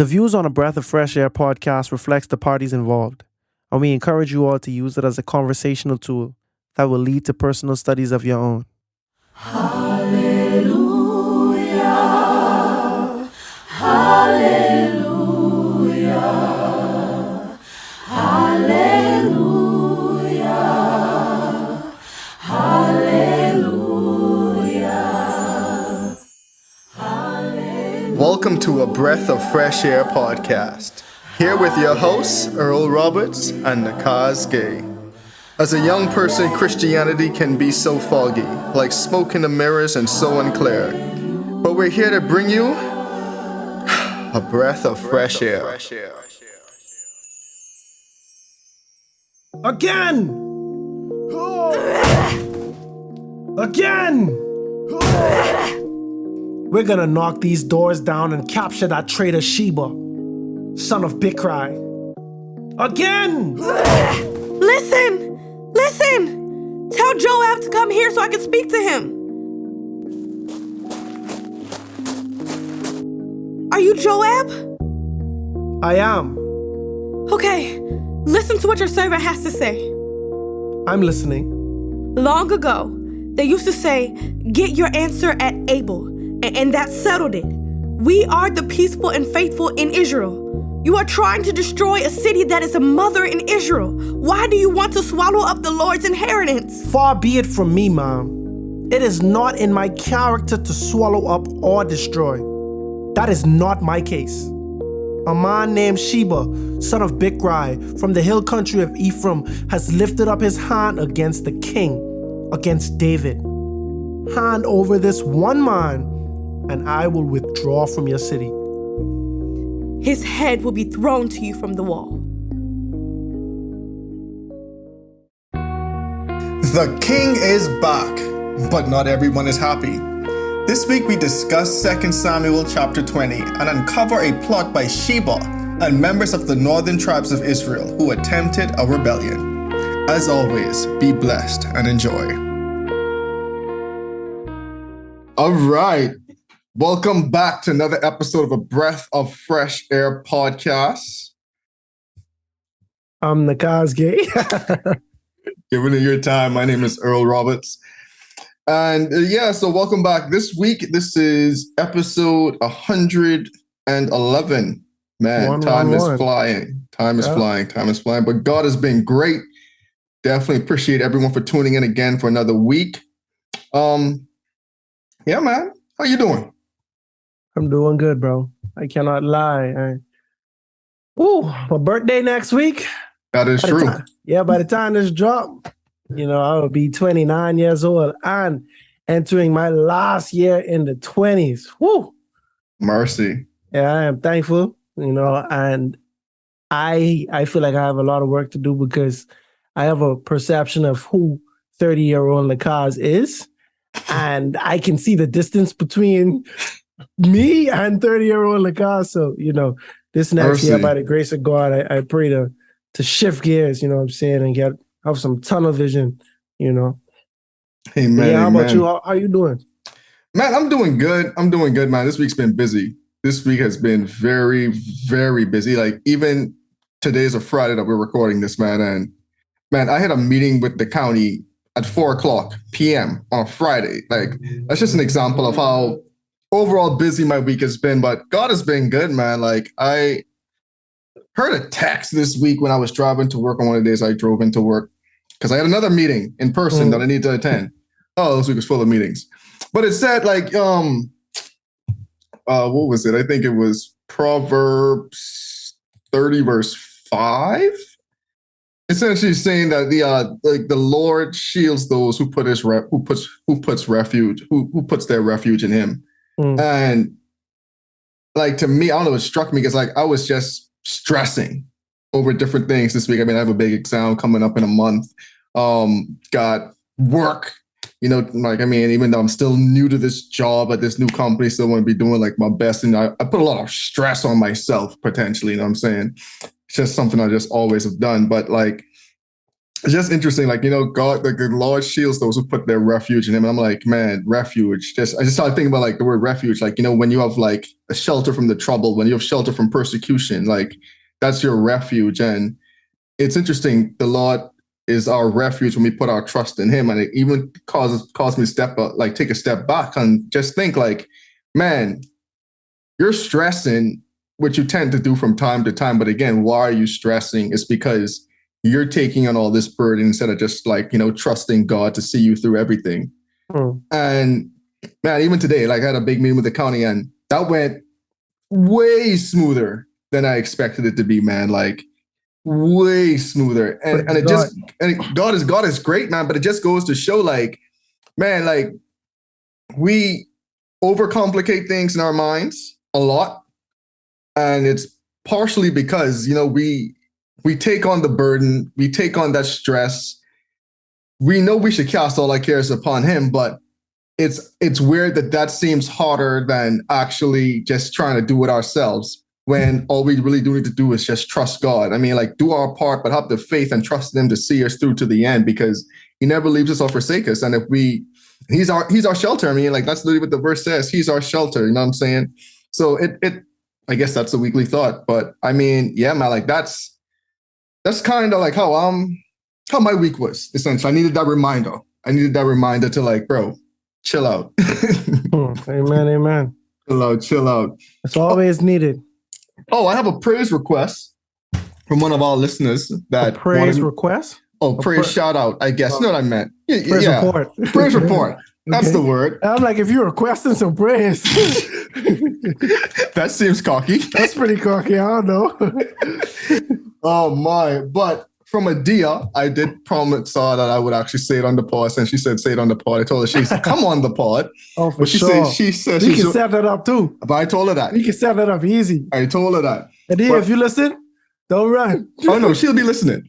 The views on a Breath of Fresh Air podcast reflects the parties involved, and we encourage you all to use it as a conversational tool that will lead to personal studies of your own. Hallelujah, hallelujah, hallelujah, hallelujah, hallelujah. Welcome to a Breath of Fresh Air podcast. Here with your hosts, Earl Roberts and Nakhaz Gay. As a young person, Christianity can be so foggy, like smoke in the mirrors and so unclear. But we're here to bring you a breath of fresh air. Again! Again! We're gonna knock these doors down and capture that traitor Sheba, son of Bikrai. Again! Listen! Tell Joab to come here so I can speak to him. Are you Joab? I am. Okay, listen to what your servant has to say. I'm listening. Long ago, they used to say, get your answer at Abel, and that settled it. We are the peaceful and faithful in Israel. You are trying to destroy a city that is a mother in Israel. Why do you want to swallow up the Lord's inheritance? Far be it from me, Mom. It is not in my character to swallow up or destroy. That is not my case. A man named Sheba, son of Bikrai, from the hill country of Ephraim, has lifted up his hand against the king, against David. Hand over this one man, and I will withdraw from your city. His head will be thrown to you from the wall. The king is back, but not everyone is happy. This week we discuss 2 Samuel chapter 20 and uncover a plot by Sheba and members of the northern tribes of Israel who attempted a rebellion. As always, be blessed and enjoy. All right. Welcome back to another episode of a Breath of Fresh Air podcast. I'm Nakhaz Gay. Giving it your time. My name is Earl Roberts. And so welcome back. This week, this is episode 111. Man, time is flying. Time is flying. But God has been great. Definitely appreciate everyone for tuning in again for another week. Man. How you doing? I'm doing good, bro. I cannot lie. My birthday next week. That is true. By the time this drop, I will be 29 years old and entering my last year in the 20s. Woo! Mercy. Yeah, I am thankful, and I feel like I have a lot of work to do because I have a perception of who 30-year-old Nakhaz is, and I can see the distance between me and 30-year-old Nakhaz. So, this next year, by the grace of God, I pray to shift gears, and have some tunnel vision, Amen. How about you? How you doing? Man, I'm doing good, man. This week's been busy. This week has been very, very busy. Like, even today's a Friday that we're recording this, man. And, man, I had a meeting with the county at 4:00 p.m. on Friday. Like, that's just an example of how overall busy my week has been. But God has been good, man. Like, I heard a text this week when I was driving to work on one of the days I drove into work because I had another meeting in person that I need to attend. Oh, this week was full of meetings. But it said like, what was it? I think it was Proverbs 30 verse 5. Essentially saying that the Lord shields those who puts their refuge in Him. And like, to me, I don't know, it struck me because like I was just stressing over different things this week. I mean, I have a big exam coming up in a month. Got work, even though I'm still new to this job at this new company, still want to be doing like my best. And I put a lot of stress on myself potentially, you know what I'm saying? It's just something I just always have done. But like, it's just interesting, like, God, the Lord shields those who put their refuge in him. And I'm like, man, refuge. I just started thinking about like the word refuge, like, when you have like a shelter from the trouble, when you have shelter from persecution, like that's your refuge. And it's interesting. The Lord is our refuge when we put our trust in him. And it even caused me to take a step back and just think like, man, you're stressing, which you tend to do from time to time. But again, why are you stressing? It's because you're taking on all this burden instead of just like, trusting God to see you through everything. And man, even today, like I had a big meeting with the county and that went way smoother than I expected it to be, man. Like way smoother. And God is great, man. But it just goes to show like, man, like we overcomplicate things in our minds a lot. And it's partially because, we take on the burden, we take on that stress. We know we should cast all our cares upon him, but it's weird that seems harder than actually just trying to do it ourselves when all we really do need to do is just trust God. I mean, like do our part, but have the faith and trust him to see us through to the end because he never leaves us or forsakes us. And if he's our shelter. I mean, like that's literally what the verse says. He's our shelter. You know what I'm saying? So I guess that's the weekly thought. But I mean, yeah, man, like that's kind of like how my week was. Essentially, I needed that reminder to like, bro, chill out. Amen. Chill out. It's always needed. Oh, I have a praise request from one of our listeners. Request? Oh, praise shout out, I guess. You know what I meant. Praise report. Praise report. That's Okay. the word. I'm like, if you're requesting some praise. That seems cocky. That's pretty cocky. I don't know. Oh my. But from Adia, I did promise her that I would actually say it on the pod, and she said say it on the pod. I told her she said come on the pod. Oh, for but sure. She said we can set that up too. But I told her that. We can set that up easy. I told her that. Adia, if you listen, don't run. Oh no, she'll be listening.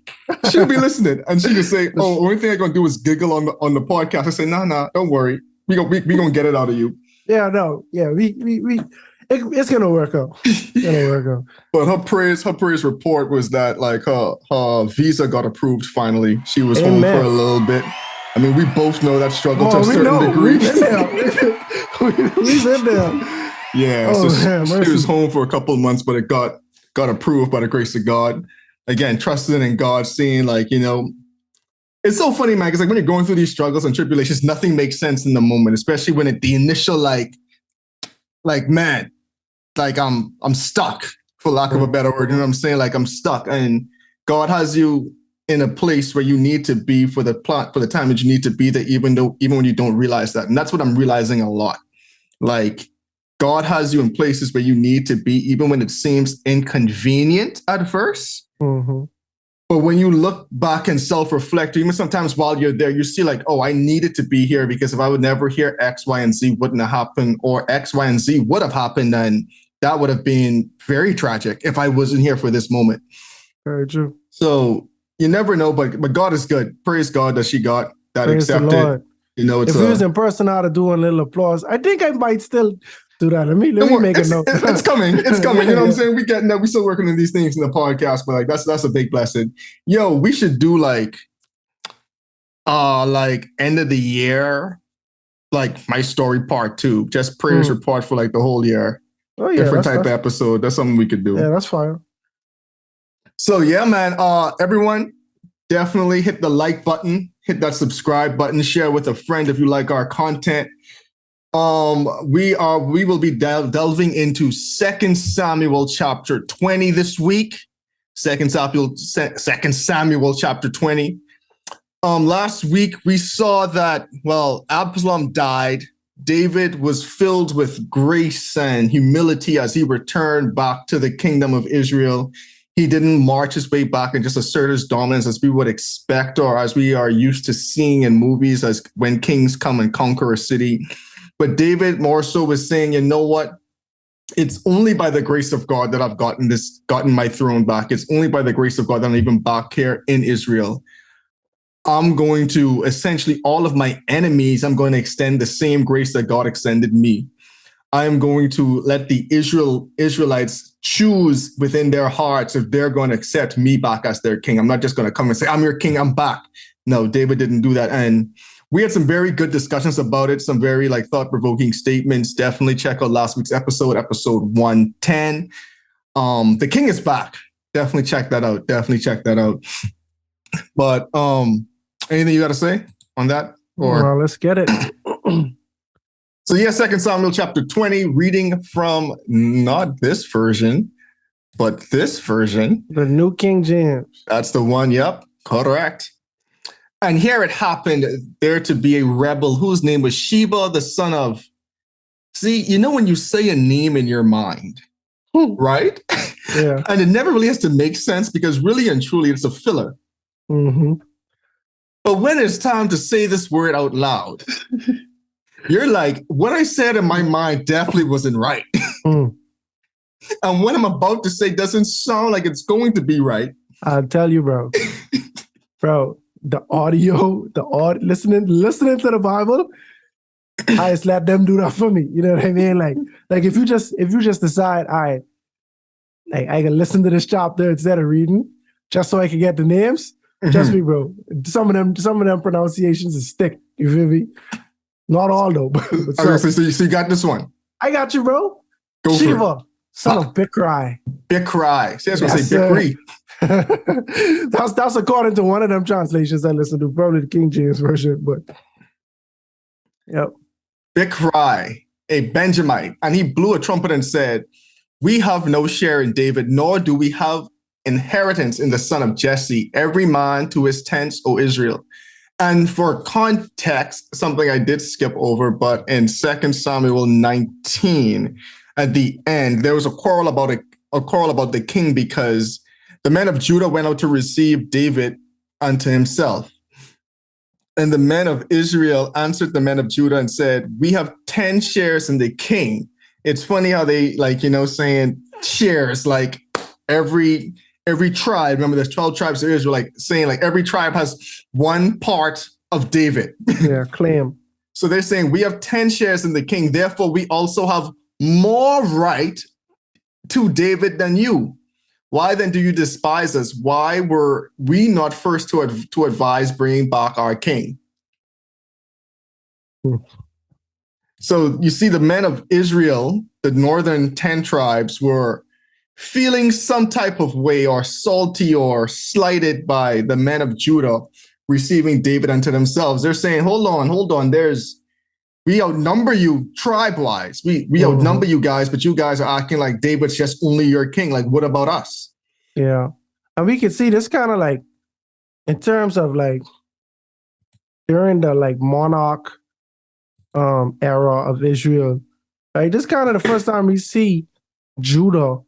She'll be listening, and she can say, "Oh, only thing I'm gonna do is giggle on the podcast." I say, "Nah, don't worry. We gonna get it out of you." Yeah, no, yeah, it's gonna work out. It's gonna work out. But her praise report was that like her visa got approved finally. She was home for a little bit. I mean, we both know that struggle to a certain degree. We've been there. Yeah, so she was home for a couple of months, but it got approved by the grace of God. Again, trusting in God, seeing like, it's so funny, man, because like when you're going through these struggles and tribulations, nothing makes sense in the moment, especially when the initial like man, like I'm stuck, for lack of a better word. You know what I'm saying? Like I'm stuck, and God has you in a place where you need to be for the time that you need to be there, even when you don't realize that. And that's what I'm realizing a lot. Like God has you in places where you need to be, even when it seems inconvenient at first. Mm-hmm. But when you look back and self-reflect, even sometimes while you're there, you see like, oh, I needed to be here because if I would never hear X, Y, and Z wouldn't have happened, or X, Y, and Z would have happened, then that would have been very tragic if I wasn't here for this moment. Very true. So you never know, but God is good. Praise God that she got that accepted. It's if he was in person, I'd have do a little applause. I think I might still do that. Let me make a note. It's coming. It's coming. You know what I'm saying? We still working on these things in the podcast, but like that's a big blessing. Yo, we should do like end of the year, like my story part 2, just praise report for like the whole year. Oh yeah, different type of episode. That's something we could do. Yeah, that's fine. So yeah, man. Everyone, definitely hit the like button, hit that subscribe button, share with a friend if you like our content. We will be delving into 2 Samuel chapter 20 this week. 2 Samuel chapter 20. Last week we saw that, Absalom died. David was filled with grace and humility as he returned back to the kingdom of Israel. He didn't march his way back and just assert his dominance as we would expect, or as we are used to seeing in movies, as when kings come and conquer a city. But David more so was saying, you know what? It's only by the grace of God that I've gotten my throne back. It's only by the grace of God that I'm even back here in Israel. I'm going to essentially all of my enemies, I'm going to extend the same grace that God extended me. I am going to let the Israelites choose within their hearts if they're going to accept me back as their king. I'm not just going to come and say, I'm your king, I'm back. No, David didn't do that. And we had some very good discussions about it, some very like thought-provoking statements. Definitely check out last week's episode 110. The king is back. Definitely check that out. But anything you got to say on that? Or Well, let's get it. So 2 Samuel chapter 20, reading from not this version, but this version. The New King James. That's the one. Yep, correct. And here it happened there to be a rebel whose name was Sheba, the son of. See, you know when you say a name in your mind, right? Yeah. And it never really has to make sense because really and truly it's a filler. Mm-hmm. But when it's time to say this word out loud, you're like, what I said in my mind definitely wasn't right. Mm. And what I'm about to say doesn't sound like it's going to be right. I'll tell you, bro. Bro, the audio, listening to the Bible, I just let them do that for me. You know what I mean? Like if you just decide, all right, like I can listen to this chapter instead of reading, just so I can get the names. Trust me, bro. Some of them pronunciations is stick. You feel me? Not all though. But So you got this one. I got you, bro. Go Sheba, son of Bichri. Bichri. See, I was going to Yes, say Bichri. That's according to one of them translations I listened to, probably the King James version. But yep. Bichri, a Benjamite, and he blew a trumpet and said, "We have no share in David, nor do we have inheritance in the son of Jesse. Every man to his tents, O Israel." And for context, something I did skip over, but in 2 Samuel 19, at the end, there was a quarrel about the king because the men of Judah went out to receive David unto himself. And the men of Israel answered the men of Judah and said, "We have 10 shares in the king." It's funny how they saying shares, like every tribe, remember there's 12 tribes of Israel, like saying like every tribe has one part of David. Yeah, claim. So they're saying we have 10 shares in the king, therefore we also have more right to David than you. Why then do you despise us? Why were we not first to advise bringing back our king? So you see the men of Israel, the northern 10 tribes, were feeling some type of way or salty or slighted by the men of Judah receiving David unto themselves. They're saying, hold on. We outnumber you tribe-wise. We outnumber you guys, but you guys are acting like David's just only your king. Like, what about us? Yeah. And we can see this kind of like, in terms of like, during the like monarch era of Israel, like this kind of the first time we see Judah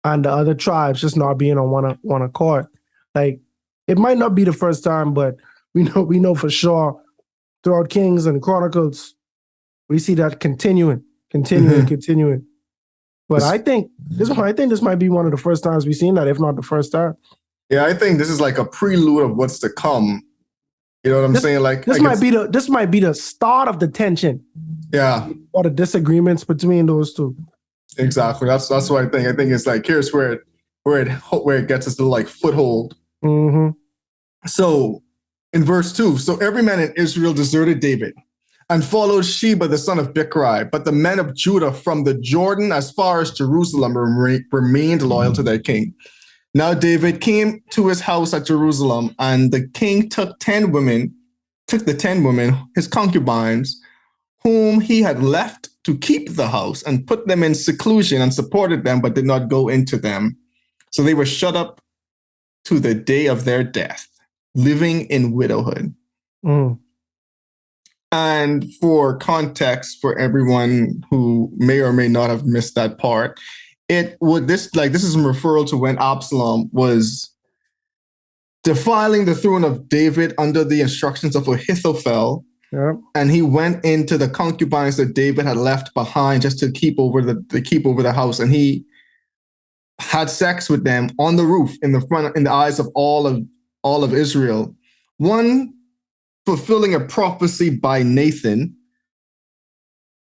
and the other tribes just not being on one accord. Like it might not be the first time, but we know for sure throughout Kings and Chronicles, we see that continuing. But I think this might be one of the first times we've seen that, if not the first time. Yeah, I think this is like a prelude of what's to come. You know what I'm saying? Like this might be the start of the tension. Yeah. Or the disagreements between those two. Exactly. That's what I think. I think it's like here's where it gets us to like foothold. Mm-hmm. So in verse 2, so every man in Israel deserted David and followed Sheba the son of Bichri, but the men of Judah from the Jordan as far as Jerusalem remained loyal to their king. Now David came to his house at Jerusalem, and the king took the 10 women, his concubines, whom he had left to keep the house, and put them in seclusion and supported them, but did not go into them. So they were shut up to the day of their death, living in widowhood. Mm. And for context, for everyone who may or may not have missed that part, this is a referral to when Absalom was defiling the throne of David under the instructions of Ahithophel. Yeah. And he went into the concubines that David had left behind just to keep over the house, and he had sex with them on the roof in the eyes of all of Israel. One, fulfilling a prophecy by Nathan,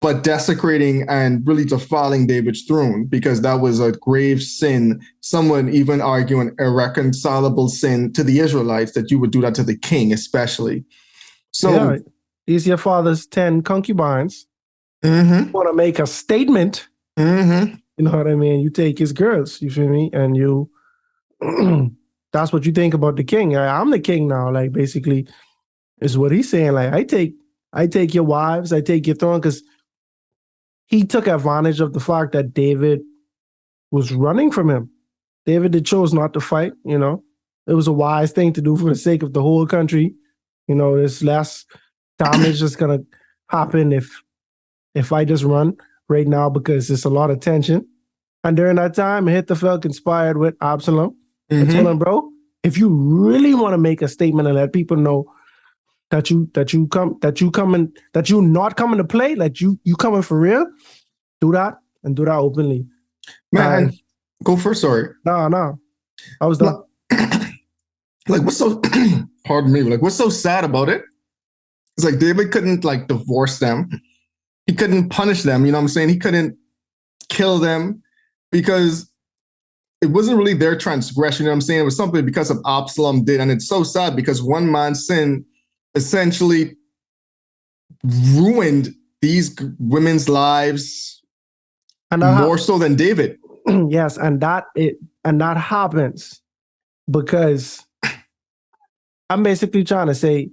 but desecrating and really defiling David's throne, because that was a grave sin. Someone even arguing irreconcilable sin to the Israelites, that you would do that to the king, especially. So, yeah, these your father's 10 concubines. mm-hmm, Want to make a statement. mm-hmm. You know what I mean? You take his girls, you feel me? And you, that's what you think about the king. I'm the king now, like basically is what he's saying. Like I take your wives, I take your throne, because he took advantage of the fact that David was running from him. David chose not to fight, you know. It was a wise thing to do for the sake of the whole country. You know, there's less damage that's gonna happen if I just run right now, because there's a lot of tension. And during that time, Ahithophel conspired with Absalom and told him, bro, if you really want to make a statement and let people know that you not coming to play, like you coming for real, do that and do that openly. Man, go first, sorry. No. I was done. Like, what's so pardon me, like what's so sad about it? It's like David couldn't like divorce them. He couldn't punish them, you know what I'm saying? He couldn't kill them because it wasn't really their transgression, you know what I'm saying? It was something because of Absalom did. And it's so sad because one man's sin essentially ruined these women's lives And more so than David. Yes, and that happens because I'm basically trying to say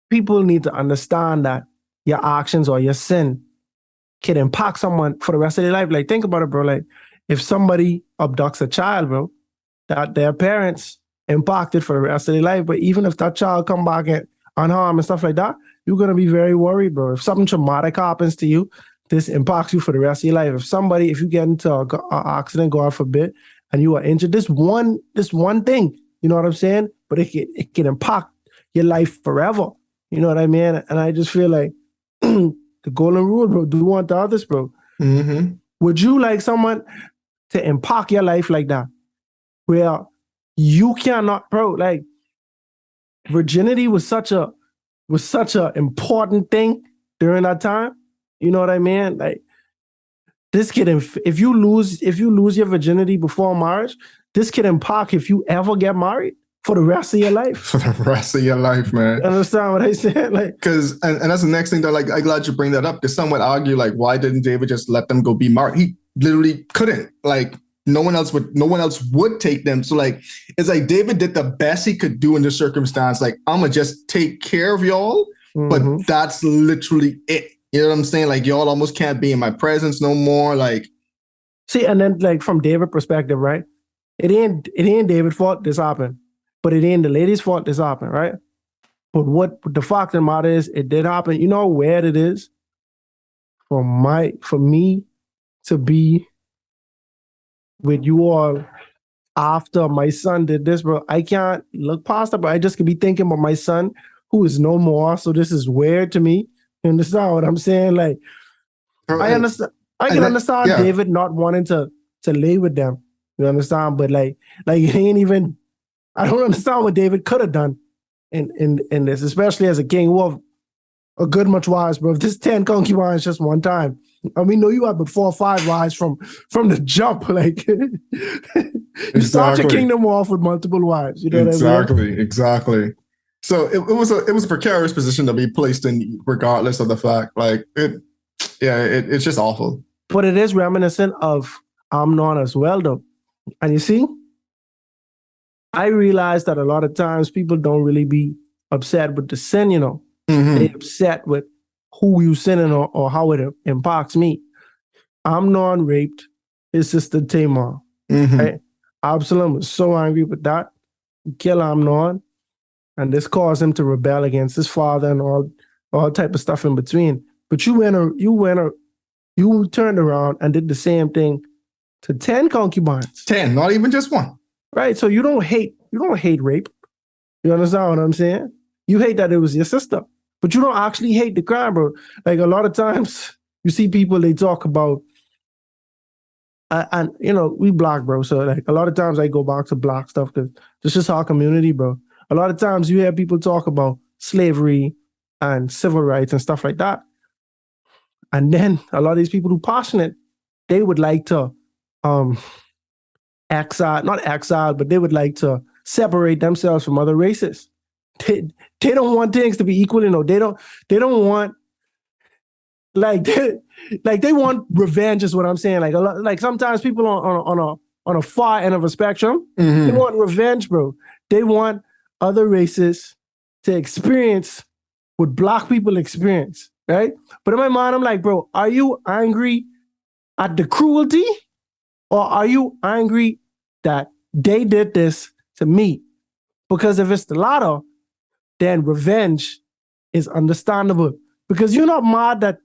people need to understand that your actions or your sin can impact someone for the rest of their life. Like, think about it, bro. Like, if somebody abducts a child, bro, that their parents impacted for the rest of their life, but even if that child come back unharmed and stuff like that, you're going to be very worried, bro. If something traumatic happens to you, this impacts you for the rest of your life. If you get into an accident, God forbid, and you are injured, this one thing, you know what I'm saying? But it can impact your life forever. You know what I mean? And I just feel like the golden rule, bro, do unto others, bro. Mm-hmm. Would you like someone to impact your life like that? Where you cannot, bro, like virginity was such a important thing during that time. You know what I mean? Like this could, if you lose your virginity before marriage, this could impact if you ever get married for the rest of your life. For the rest of your life, man. You understand what I said? Like, because and that's the next thing that, like, I'm glad you bring that up, because some would argue, like, why didn't David just let them go be married? He literally couldn't. Like, no one else would take them. So, like, it's like David did the best he could do in this circumstance. Like, I'm gonna just take care of y'all, but that's literally it. You know what I'm saying? Like, y'all almost can't be in my presence no more. Like, see, and then like from David's perspective, right? It ain't David's fault this happened, but it ain't the lady's fault this happened, right? But what the fact of the matter is, it did happen. You know how weird it is for me to be with you all after my son did this, bro. I can't look past it, but I just could be thinking about my son who is no more. So this is weird to me. You understand what I'm saying? Like, I understand. I can understand David not wanting to lay with them. You understand? But like it ain't even. I don't understand what David could have done in this, especially as a king who have a good much wives, bro. If this 10 concubines just one time, and we know you have but 4 or 5 wives from the jump. Like you start your kingdom off with multiple wives. You know what I mean? Exactly. So it was a precarious position to be placed in, regardless of the fact. Like it's just awful. But it is reminiscent of Amnon as well, though. And you see, I realize that a lot of times people don't really be upset with the sin, you know. They're upset with who you sinning or how it impacts me. Amnon raped his sister Tamar. Right? Absalom was so angry with that. He killed Amnon. And this caused him to rebel against his father and all type of stuff in between. But you turned around and did the same thing to 10 concubines. 10, not even just one. Right. So you don't hate rape. You understand what I'm saying? You hate that it was your sister, but you don't actually hate the crime, bro. Like a lot of times you see people, they talk about, and you know, we black, bro. So like a lot of times I go back to black stuff because it's just our community, bro. A lot of times you hear people talk about slavery and civil rights and stuff like that. And then a lot of these people who passionate, they would like to not exile, but they would like to separate themselves from other races. They don't want things to be equal, They don't want they want revenge is what I'm saying. Like sometimes people on a far end of a spectrum, they want revenge, bro. They want other races to experience what Black people experience, right? But in my mind, I'm like, bro, are you angry at the cruelty, or are you angry that they did this to me? Because if it's the latter, then revenge is understandable. Because you're not mad that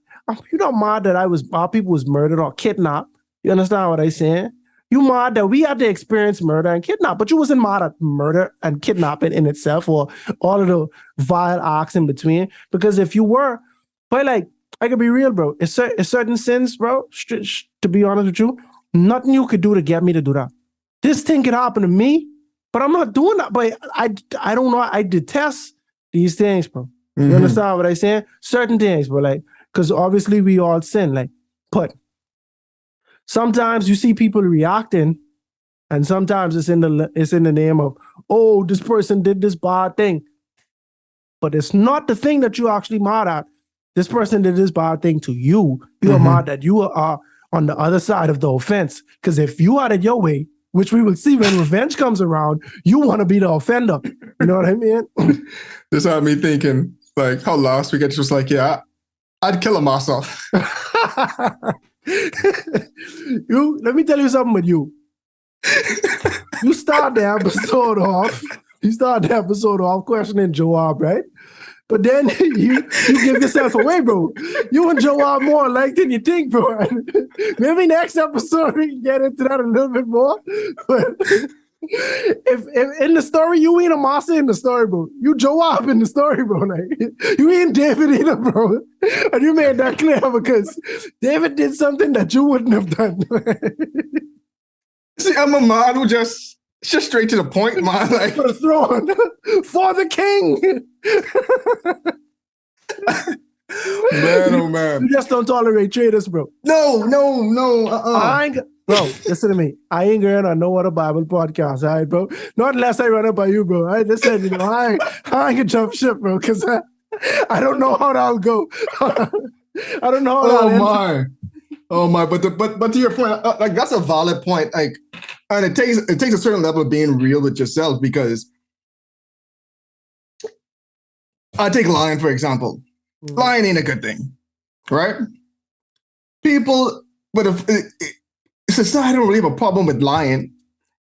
our people was murdered or kidnapped. You understand what I'm saying? You mad that we had to experience murder and kidnap, but you wasn't mad at murder and kidnapping in itself or all of the vile acts in between. Because if you were, but like, I could be real, bro. It's certain sins, bro, to be honest with you, nothing you could do to get me to do that. This thing could happen to me, but I'm not doing that. But I don't know. I detest these things, bro. You understand what I'm saying? Certain things, bro. Like, because obviously we all sin. Like, but sometimes you see people reacting, and sometimes it's in the name of, oh, this person did this bad thing. But it's not the thing that you actually mad at. This person did this bad thing to you. You are mad that you are on the other side of the offense. Because if you had it your way, which we will see when revenge comes around, you want to be the offender. You know what I mean? This had me thinking, like, how last week it's just like, yeah, I'd kill him myself. Let me tell you something with you. You start the episode off questioning Joab, right? But then you give yourself away, bro. You and Joab more alike than you think, bro. Maybe next episode we can get into that a little bit more. But if in the story, you ain't Amasa in the story, bro. You Joab in the story, bro. Like, you ain't David either, bro. And you made that clear because David did something that you wouldn't have done. See, I'm a man who just straight to the point, man. Like, for the throne, for the king. Man, oh man. You just don't tolerate traitors, bro. No. Bro, listen to me. I ain't going on no other Bible podcast, all right, bro? Not unless I run it by you, bro. I just said, I ain't gonna jump ship, bro, because I don't know how that'll go. I don't know how that'll end. Oh my! But to your point, like, that's a valid point. Like, and it takes a certain level of being real with yourself, because I take lying for example. Lying ain't a good thing, right? People, but if society don't really have a problem with lying.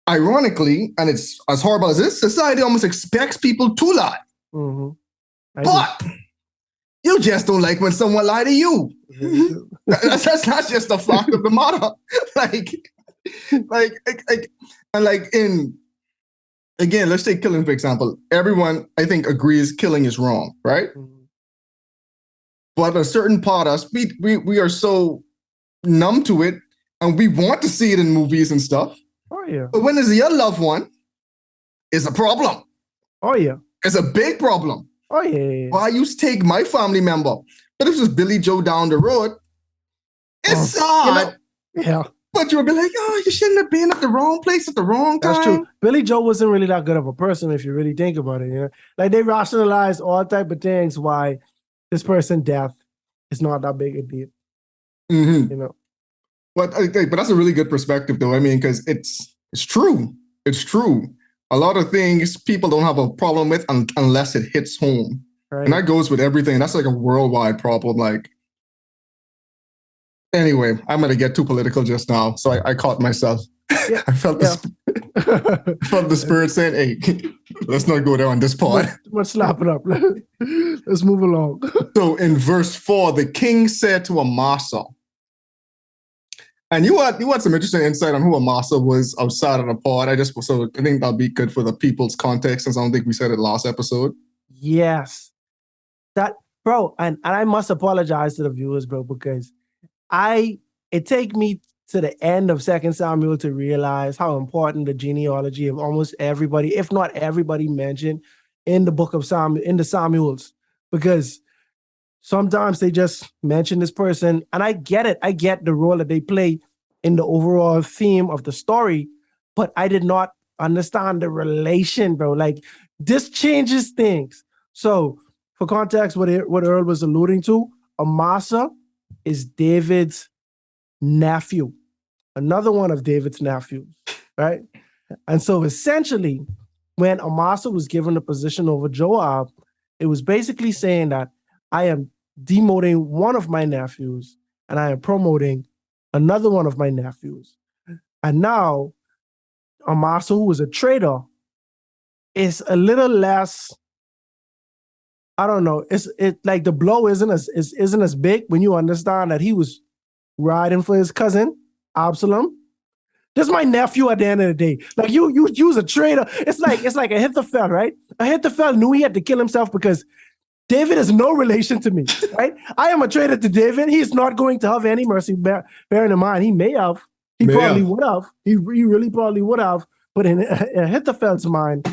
Ironically, and it's as horrible as this, society almost expects people to lie. But you just don't like when someone lie to you. That's just the fact of the matter. Again, let's take killing for example. Everyone, I think, agrees killing is wrong, right? But a certain part of us, we are so numb to it, and we want to see it in movies and stuff. Oh yeah. But when it's your loved one, it's a problem. Oh yeah. It's a big problem. Oh yeah. Well, I used to take my family member, but if it was Billy Joe down the road, it's sad. Yeah. But you would be like, oh, you shouldn't have been at the wrong place at the wrong time. That's true. Billy Joe wasn't really that good of a person if you really think about it. Like, they rationalize all type of things why this person's death is not that big a deal. But that's a really good perspective, though. I mean, because it's true. It's true. A lot of things people don't have a problem with unless it hits home. Right. And that goes with everything. That's like a worldwide problem. Like, anyway, I'm going to get too political just now. So I caught myself. Yeah. I felt the spirit saying, hey, let's not go there on this part. Let's slap it up. Let's move along. So in verse 4, the king said to Amasa, and you had some interesting insight on who Amasa was outside of the pod. I think that'll be good for the people's context, since I don't think we said it last episode. Yes. That, bro, and I must apologize to the viewers, bro, because it take me to the end of 2 Samuel to realize how important the genealogy of almost everybody, if not everybody mentioned in the book of Samuel, in the Samuels, because sometimes they just mention this person, and I get it. I get the role that they play in the overall theme of the story, but I did not understand the relation, bro. Like, this changes things. So, for context, what Earl was alluding to, Amasa is David's nephew, another one of David's nephews, right? And so essentially, when Amasa was given the position over Joab, it was basically saying that I am demoting one of my nephews and I am promoting another one of my nephews. And now Amasa, who was a traitor, is a little less, I don't know, it's like the blow isn't as big when you understand that he was riding for his cousin, Absalom. This is my nephew at the end of the day. Like, you was a traitor. It's like Ahithophel, right? Ahithophel knew he had to kill himself because David is no relation to me, right? I am a traitor to David. He's not going to have any mercy, bearing in mind he may have. He probably would have. He really probably would have. But in Ahithophel's mind,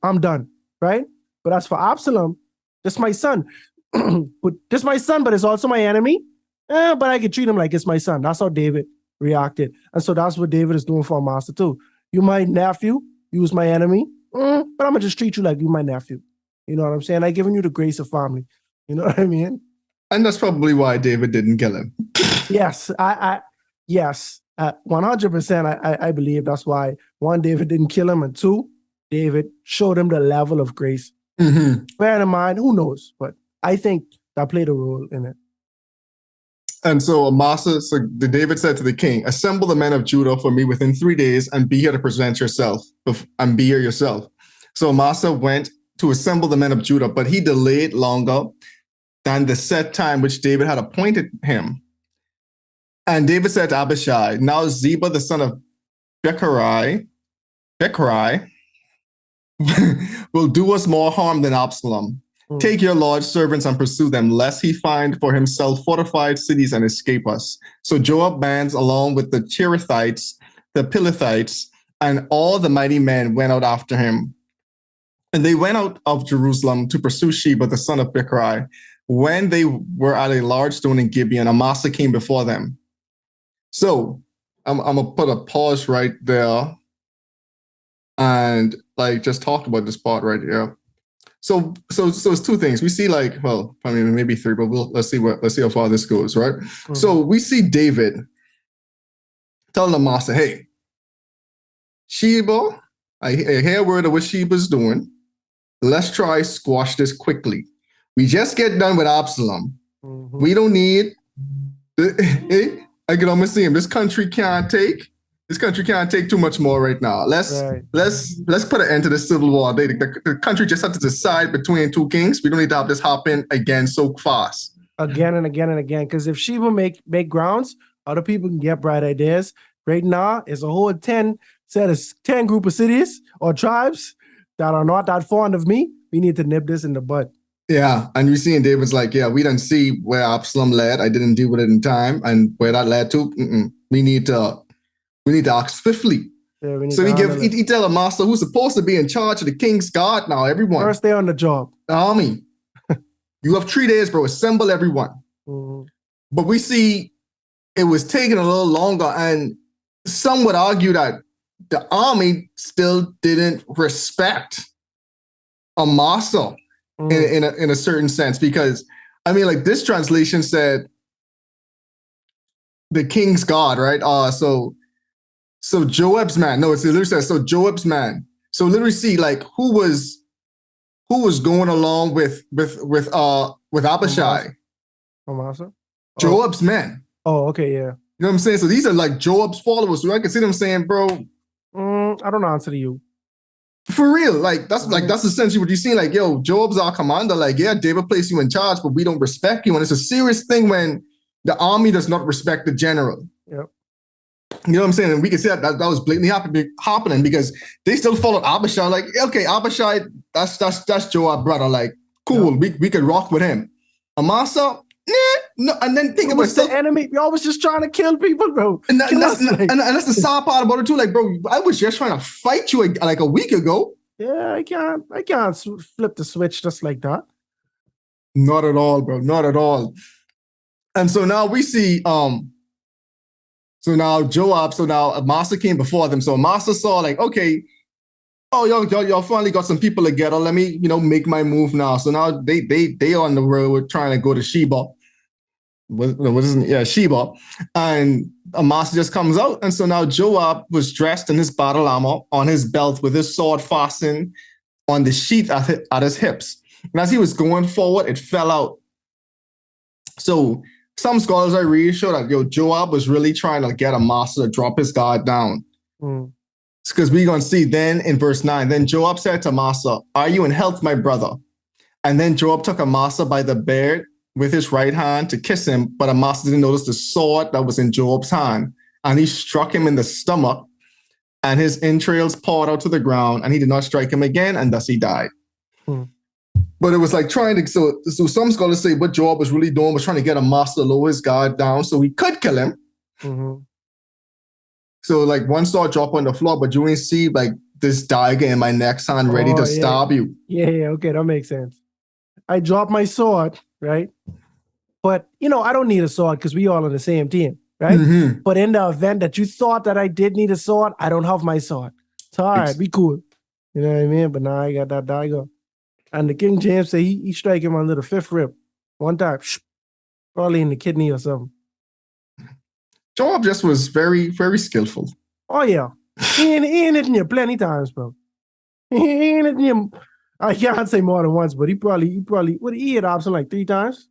I'm done, right? But as for Absalom, this is my son. But it's also my enemy. But I can treat him like it's my son. That's how David reacted. And so that's what David is doing for Amasa too. You my nephew, you was my enemy, but I'm going to just treat you like you my nephew. You know what I'm saying? I giving you the grace of family. You know what I mean? And that's probably why David didn't kill him. Yes, yes, 100%. I believe that's why, one, David didn't kill him, and two, David showed him the level of grace. Mm-hmm. Bear in mind, who knows? But I think that played a role in it. And so Amasa, David said to the king, assemble the men of Judah for me within 3 days and be here to present yourself and be here yourself. So Amasa went to assemble the men of Judah, but he delayed longer than the set time which David had appointed him. And David said to Abishai, now Ziba, the son of Bechrai, will do us more harm than Absalom. Take your Lord's servants and pursue them, lest he find for himself fortified cities and escape us. So Joab bands, along with the Cherethites, the Pilethites, and all the mighty men went out after him. And they went out of Jerusalem to pursue Sheba, the son of Bechrai. When they were at a large stone in Gibeon, Amasa came before them. So I'm going to put a pause right there and just talk about this part right here. So it's two things. We see maybe three, but let's see how far this goes, right? Mm-hmm. So we see David telling Amasa, hey, Sheba, I hear word of what Sheba's doing. Let's try squash this quickly. We just get done with Absalom. Mm-hmm. We don't need I can almost see him. This country can't take too much more right now. Let's put an end to the civil war. The country just had to decide between two kings. We don't need to have this happen again so fast. Again and again and again. Because if Sheba make grounds, other people can get bright ideas. Right now, it's a whole 10 group of cities or tribes that are not that fond of me. We need to nip this in the bud. Yeah, and you see, and David's like, yeah, we didn't see where Absalom led. I didn't deal with it in time, and where that led to, we need to act swiftly. Yeah, so he tell a master who's supposed to be in charge of the king's guard now, everyone. First day on the job. The army. You have 3 days, bro. Assemble everyone. Mm-hmm. But we see it was taking a little longer, and some would argue that the army still didn't respect a master in a certain sense, because this translation said the king's guard, right? So Joab's man. No, it literally says so Joab's man. So literally see who was going along with Abishai. Amasa? Joab's men. Oh, okay, yeah. You know what I'm saying? So these are Joab's followers. So I can see them saying, bro, I don't answer to you. For real, that's essentially what you see. Yo, Joab's our commander. Yeah, David placed you in charge, but we don't respect you. And it's a serious thing when the army does not respect the general. Yep. You know what I'm saying? And we can see that was blatantly happening because they still followed Abishai. Okay, Abishai, that's Joab's brother. Cool, yeah. we could rock with him. Amasa, no. And then think about the enemy. Y'all was just trying to kill people, bro. And that's the sad part about it too. Bro, I was just trying to fight you a week ago. Yeah, I can't flip the switch just like that. Not at all, bro. Not at all. And so now we see, so now Joab, so now Amasa came before them. So Amasa saw like, okay, oh, y'all finally got some people together. Let me, make my move now. So now they on the road trying to go to Sheba. Sheba. And Amasa just comes out. And so now Joab was dressed in his battle armor on his belt with his sword fastened on the sheath at his hips. And as he was going forward, it fell out. So some scholars I read show that Joab was really trying to get Amasa to drop his guard down. Because we're going to see then in verse 9, then Joab said to Amasa, "Are you in health, my brother?" And then Joab took Amasa by the beard with his right hand to kiss him, but Amasa didn't notice the sword that was in Joab's hand. And he struck him in the stomach, and his entrails poured out to the ground, and he did not strike him again, and thus he died. But it was like trying to, so some scholars say what Joab was really doing was trying to get Amasa to lower his guard down so he could kill him. So like one sword drop on the floor, but you ain't see like this dagger in my next hand ready to stab you. Yeah, okay, that makes sense. I dropped my sword, right? But, I don't need a sword because we all on the same team, right? But in the event that you thought that I did need a sword, I don't have my sword. So all right, be cool. You know what I mean? But now I got that dagger. And the King James say he strike him under the fifth rib one time, probably in the kidney or something. Joab just was very, very skillful. Oh, yeah. He ain't hitting you plenty times, bro. He ain't hitting you. I can't say more than once, but he probably, he hit Absalom like 3 times.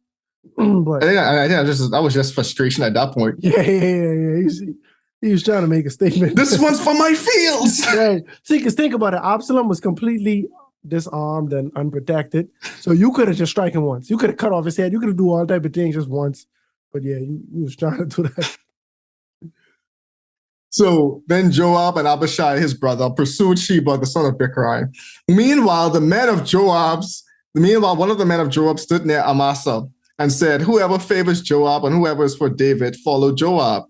But I think that was just frustration at that point. Yeah. He was trying to make a statement. This one's for my fields. Right. See, because think about it. Absalom was completely disarmed and unprotected. So you could have just struck him once. You could have cut off his head. You could have do all type of things just once. But yeah, he was trying to do that. So then Joab and Abishai, his brother, pursued Sheba, the son of Bichri. Meanwhile, one of the men of Joab stood near Amasa and said, "Whoever favors Joab and whoever is for David, follow Joab."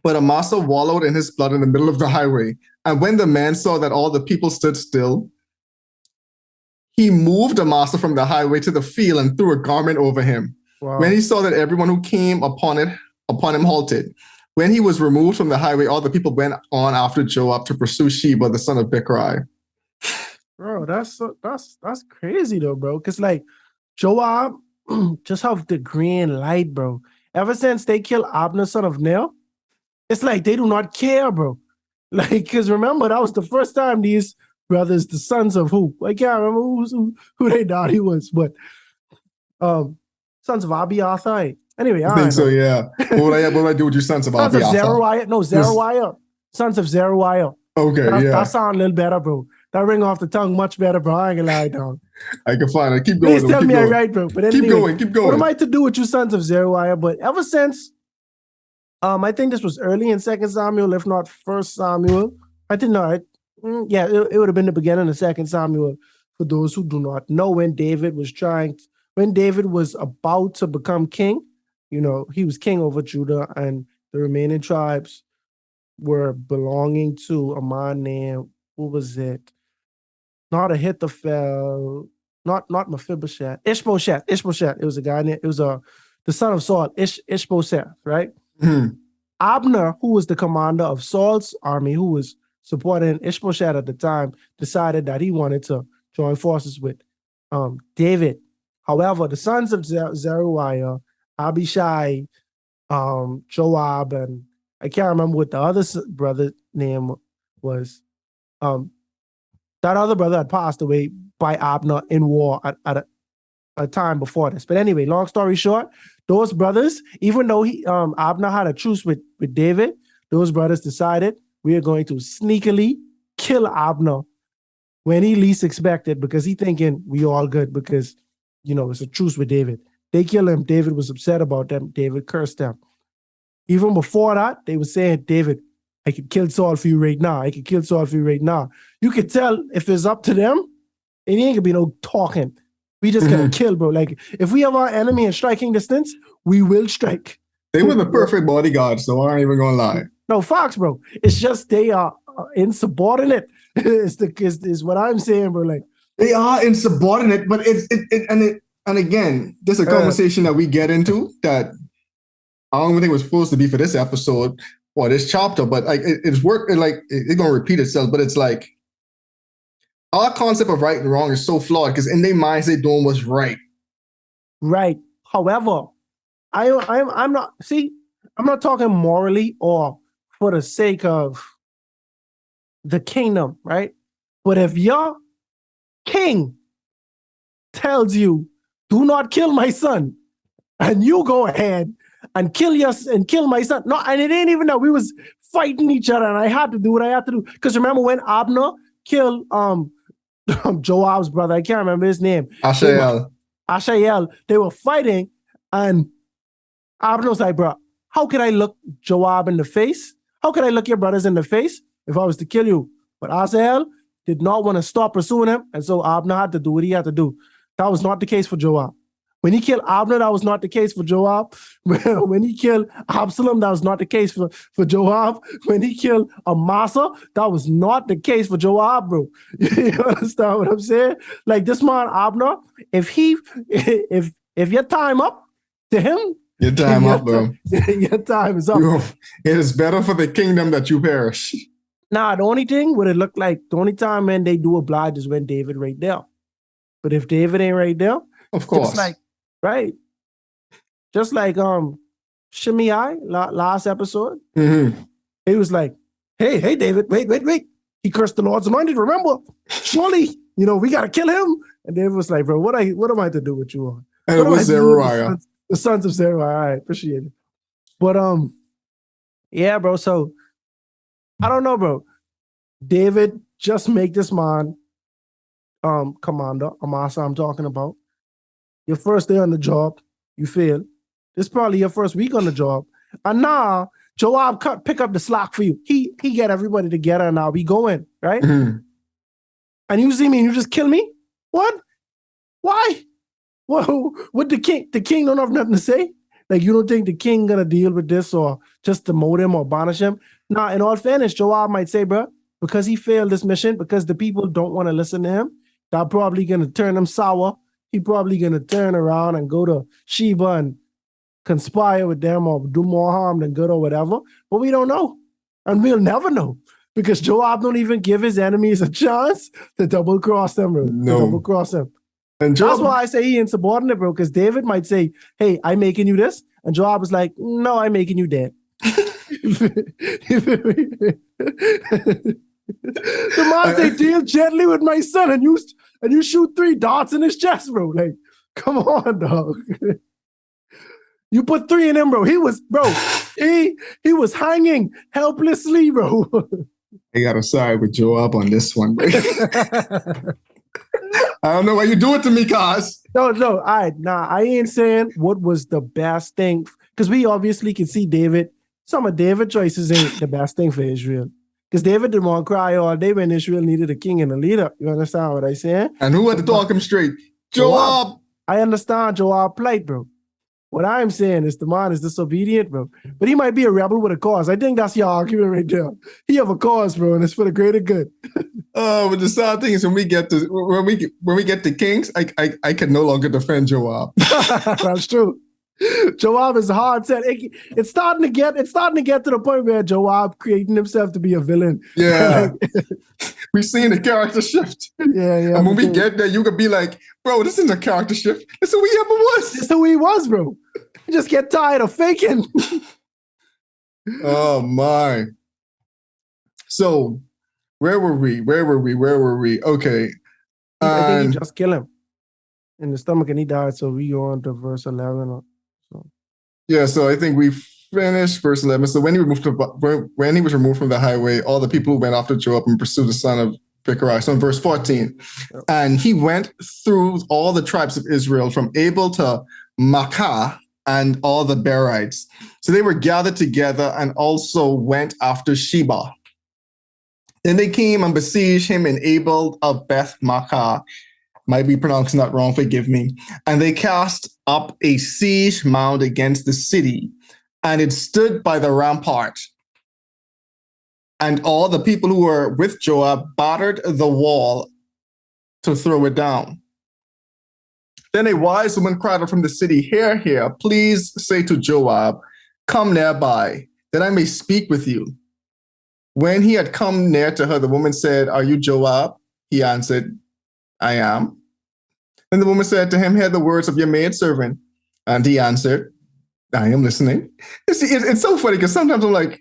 But Amasa wallowed in his blood in the middle of the highway. And when the man saw that all the people stood still, he moved Amasa from the highway to the field and threw a garment over him. Wow. When he saw that everyone who came upon him halted. When he was removed from the highway, all the people went on after Joab to pursue Sheba, the son of Bichri. Bro, that's crazy though, bro. Because like Joab just have the green light, bro. Ever since they killed Abner, son of Ner, it's like they do not care, bro. Like, because remember, that was the first time these brothers, the sons of who? I can't remember who they thought he was, but sons of Abreathoffreshairpodcast. Anyway, I think so, yeah. What would I do with your sons of Abreathoffreshairpodcast? Sons of Zeruiah. No, Zeruiah. Sons of Zeruiah. Okay, That sounds a little better, bro. That ring off the tongue much better, bro. I ain't gonna lie, dog. I can find it. Keep going. Please tell me I'm right, bro. But anyway, keep going. What am I to do with you sons of Zeruiah? But ever since, I think this was early in 2 Samuel, if not 1 Samuel. I didn't know it. Yeah, it would have been the beginning of 2 Samuel. For those who do not know, when David was about to become king, he was king over Judah, and the remaining tribes were belonging to a man named, what was it? Not Ahithophel, not Mephibosheth, Ishbosheth. It was a guy named, the son of Saul, Ishbosheth, right? Abner, who was the commander of Saul's army, who was supporting Ishbosheth at the time, decided that he wanted to join forces with David. However, the sons of Zeruiah, Abishai, Joab, and I can't remember what the other brother name was. That other brother had passed away by Abner in war at a time before this. But anyway, long story short, those brothers, even though Abner had a truce with David, those brothers decided we are going to sneakily kill Abner when he least expected, because he thinking we all good because, it's a truce with David. They kill him. David was upset about them. David cursed them. Even before that, they were saying, David, I could kill Saul for you right now. I could kill Saul for you right now. You could tell if it's up to them, it ain't gonna be no talking. We just gonna kill, bro. Like, if we have our enemy in striking distance, we will strike. They were the perfect bodyguards, so I ain't even gonna lie. No, Fox, bro. It's just they are insubordinate. Is what I'm saying, bro. Like, They are insubordinate, but and again, there's a conversation that we get into that I don't even think it was supposed to be for this episode or this chapter, but like it's gonna repeat itself. But it's like our concept of right and wrong is so flawed because in their minds they're doing what's right. Right. However, I'm not. See, I'm not talking morally or for the sake of the kingdom, right? But if your king tells you, "Do not kill my son," and you go ahead and kill my son, no, and it ain't even that we was fighting each other, and I had to do what I had to do. Because remember when Abner killed Joab's brother? I can't remember his name. Ashael. They were fighting, and Abner was like, "Bro, how could I look Joab in the face? How could I look your brothers in the face if I was to kill you?" But Asahel did not want to stop pursuing him, and so Abner had to do what he had to do. That was not the case for Joab. When he killed Abner, that was not the case for Joab. When he killed Absalom, that was not the case for Joab. When he killed Amasa, that was not the case for Joab, bro. You understand what I'm saying? Like this man, Abner, if your time up to him, your time up, bro. Your time is up. It is better for the kingdom that you perish. Nah, the only thing what it looked like, the only time when they do oblige is when David right there. But if David ain't right there, of course, just like Shimei last episode, he was like, "Hey, David, wait! He cursed the Lord's anointed. Remember, surely, we gotta kill him." And David was like, "Bro, what am I to do with you?" And it was Zeruiah, the sons of Zeruiah. All right, appreciate it. But yeah, bro. So I don't know, bro. David just make this man commander, Amasa I'm talking about. Your first day on the job, you fail. This is probably your first week on the job. And now Joab pick up the slack for you. He get everybody together and now we going, right? Mm-hmm. And you see me and you just kill me? What? Why? Well, what the king don't have nothing to say? Like you don't think the king gonna deal with this or just demote him or banish him? Now, in all fairness, Joab might say, bro, because he failed this mission, because the people don't want to listen to him, they're probably gonna turn him sour. He probably gonna turn around and go to Sheba and conspire with them or do more harm than good or whatever. But we don't know. And we'll never know. Because Joab don't even give his enemies a chance to double cross them, bro. No. To double cross them. And that's why I say he insubordinate, bro. Because David might say, "Hey, I'm making you this." And Joab is like, "No, I'm making you dead." The man say, "Deal gently with my son," and you shoot 3 darts in his chest, bro. Like, come on, dog. You put 3 in him, bro. He was hanging helplessly, bro. I gotta side with Joab on this one, bro. I don't know why you do it to me, cuz. No. All right, I ain't saying what was the best thing, because we obviously can see some of David's choices ain't the best thing for Israel. Because David didn't want to cry all day when Israel needed a king and a leader. You understand what I saying? And who had to talk him straight? Joab. I understand Joab's plight, bro. What I'm saying is the man is disobedient, bro. But he might be a rebel with a cause. I think that's your argument right there. He have a cause, bro, and it's for the greater good. But the sad thing is when we get to kings, I can no longer defend Joab. That's true. Joab is hard set. It's starting to get to the point where Joab creating himself to be a villain. Yeah. We've seen the character shift. Yeah. And when we get there, you could be like, "Bro, this isn't a character shift. This is who he ever was. This is who he was, bro. You just get tired of faking." Oh my. So where were we? Okay. I think he just killed him in the stomach and he died. So we go on to verse 11. Yeah, so I think we finished verse 11. So when he was removed from the highway, all the people who went after Joab and pursued the son of Bichri. So in verse 14, and he went through all the tribes of Israel from Abel to Makkah and all the Berites. So they were gathered together and also went after Sheba. Then they came and besieged him in Abel of Beth Makkah. Might be pronouncing that wrong, forgive me. And they cast up a siege mound against the city, and it stood by the rampart. And all the people who were with Joab battered the wall to throw it down. Then a wise woman cried out from the city, Hear, hear, please say to Joab, come nearby, that I may speak with you. When he had come near to her, the woman said, Are you Joab? He answered, I am. Then the woman said to him, Hear the words of your maidservant. And he answered, I am listening. It's so funny because sometimes I'm like,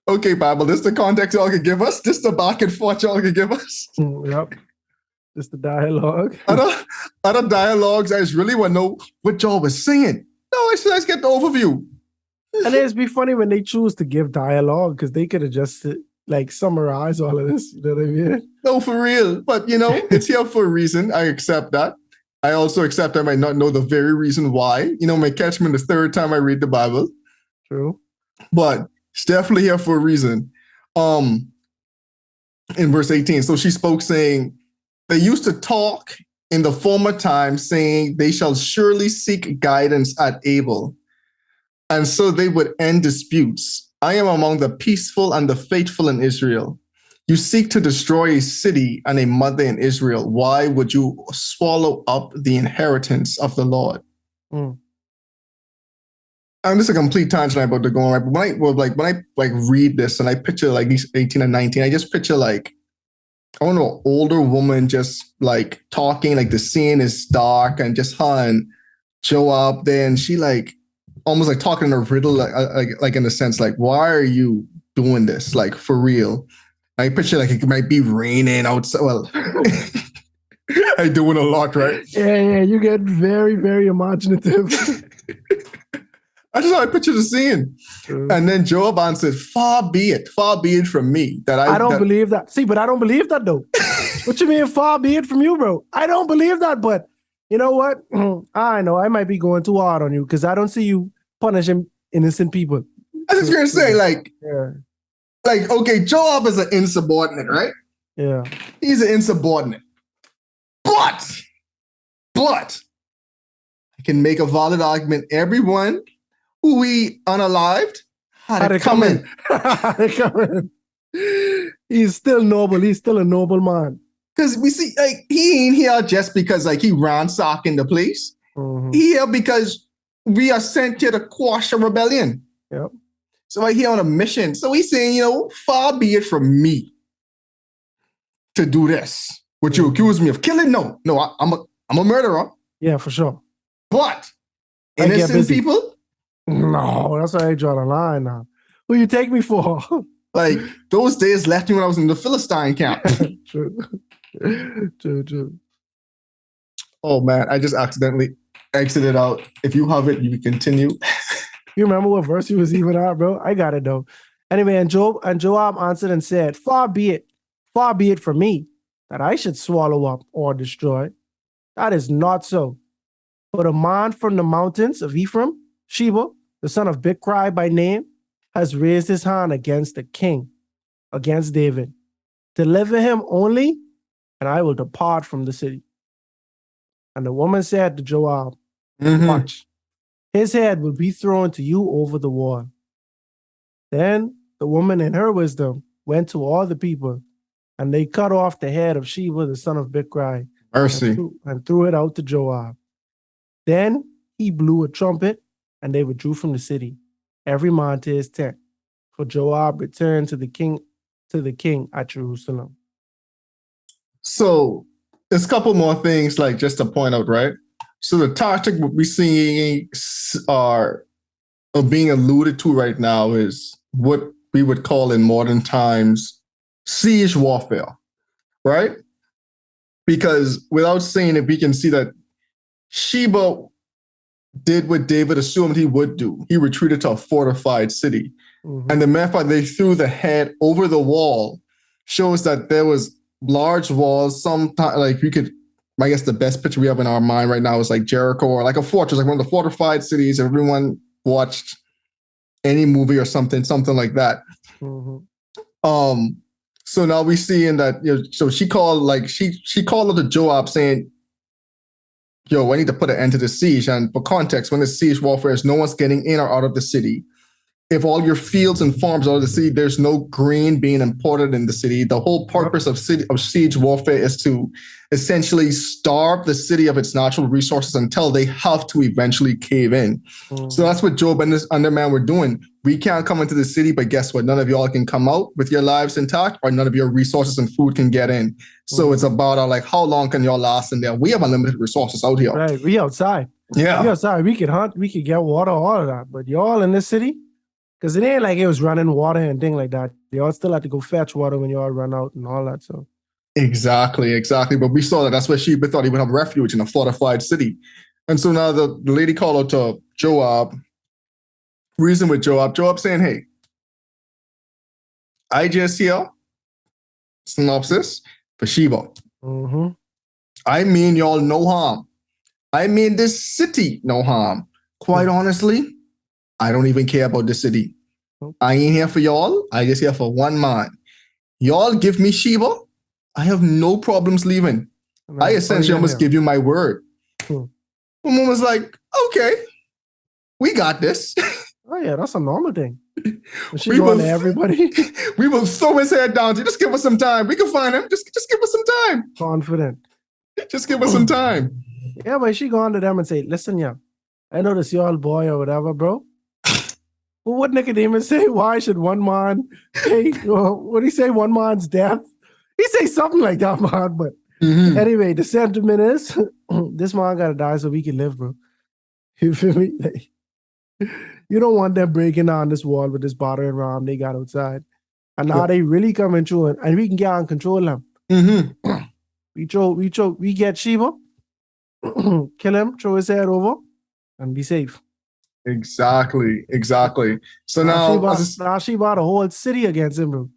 okay, Bible, this is the context y'all could give us. This is the back and forth y'all could give us. Yep. Just the dialogue. Other dialogues, I just really want to know what y'all was saying. No, I should just get the overview. And it'd be funny when they choose to give dialogue because they could have just like summarize all of this. You know what I mean? No, for real. But it's here for a reason. I accept that. I also accept I might not know the very reason why. May catch me the third time I read the Bible. True. But it's definitely here for a reason. In verse 18, so she spoke saying, they used to talk in the former times saying, they shall surely seek guidance at Abel. And so they would end disputes. I am among the peaceful and the faithful in Israel. You seek to destroy a city and a mother in Israel. Why would you swallow up the inheritance of the Lord? And this is a complete tangent I'm about to go on. Right? But when I read this and I picture like these 18 and 19, I just picture like, I don't know, older woman just like talking, like the scene is dark and just her and Joab there, and she like almost like talking in a riddle, like in a sense, like, why are you doing this? Like for real. I picture like it might be raining outside. Well, I doing a lot, right? Yeah, you get very, very imaginative. That's how I picture the scene. True. And then Joab answered, far be it from me that I don't believe that. See, but I don't believe that though. What you mean far be it from you, bro? I don't believe that, but you know what? I know I might be going too hard on you because I don't see you punishing innocent people. I was just going to say, like, okay, Joab is an insubordinate, right? Yeah. He's an insubordinate. But I can make a valid argument. Everyone who we unalived had it coming. He's still noble. He's still a noble man. Because we see, like, he ain't here just because, like, he ransacking the place. Mm-hmm. He here because we are sent here to quash a rebellion. Yep. So I'm here on a mission. So he's saying, far be it from me to do this. What you accuse me of killing? No, I'm a murderer. Yeah, for sure. But innocent people? No, that's why I draw the line now. Who you take me for? Like, those days left me when I was in the Philistine camp. True. Oh, man, I just accidentally exited out. If you have it, you can continue. You remember what verse he was even at, bro? I got it, though. Anyway, and Joab answered and said, far be it from me that I should swallow up or destroy. That is not so. But a man from the mountains of Ephraim, Sheba, the son of Bichri by name, has raised his hand against the king, against David. Deliver him only, and I will depart from the city. And the woman said to Joab, watch, his head will be thrown to you over the wall. Then the woman in her wisdom went to all the people, and they cut off the head of Sheba, the son of Bichri, and threw it out to Joab. Then he blew a trumpet, and they withdrew from the city, every man to his tent. For Joab returned to the king at Jerusalem. So there's a couple more things, like just to point out, right? So the tactic we're seeing are being alluded to right now is what we would call in modern times siege warfare, right? Because without saying it, we can see that Sheba did what David assumed he would do. He retreated to a fortified city. Mm-hmm. And the method they threw the head over the wall shows that there was large walls. Sometimes, like you could, I guess the best picture we have in our mind right now is like Jericho or like a fortress, like one of the fortified cities. Everyone watched any movie or something like that. Mm-hmm. So now we see in that, so she called her to Joab saying, I need to put an end to the siege. And for context, when the siege warfare is no one's getting in or out of the city. if all your fields and farms are the city, there's no grain being imported in the city. The whole purpose of siege warfare is to essentially starve the city of its natural resources until they have to eventually cave in. So that's what Job and this underman were doing. We can't come into the city, but guess what? None of y'all can come out with your lives intact, or none of your resources and food can get in. So it's about like, how long can y'all last in there? We have unlimited resources out here. Right, we outside. Yeah. We outside. We could hunt. We could get water, all of that. But y'all in this city, because it ain't like it was running water and thing like that. Y'all still have to go fetch water when y'all run out and all that. So Exactly. But we saw that. That's where Sheba thought he would have refuge in a fortified city. And so now the lady called out to Joab, reason with Joab. Joab saying, hey, I just hear synopsis for Sheba. I mean y'all no harm. I mean this city no harm. Quite honestly, I don't even care about the city. I ain't here for y'all. I just here for one man. Y'all give me Sheba, I have no problems leaving. I essentially almost give you my word. Woman was like, okay, we got this. Oh yeah, that's a normal thing. She going to everybody. We will throw his head down. Just give us some time. We can find him. Just give us some time. Confident. Just give us some time. Yeah, but she going to them and say, listen, yeah, I know this y'all boy or whatever, bro. Well, what Nicodemus say? Why should one man say, what do he say? One man's death? He say something like that, man. But anyway, the sentiment is this man got to die so we can live, bro. You feel me? Like, you don't want them breaking down this wall with this battering ram they got outside. And now they really coming through and we can get and control them. We get Sheba, kill him, throw his head over, and be safe. Exactly. So now Sheba the whole city against him, bro.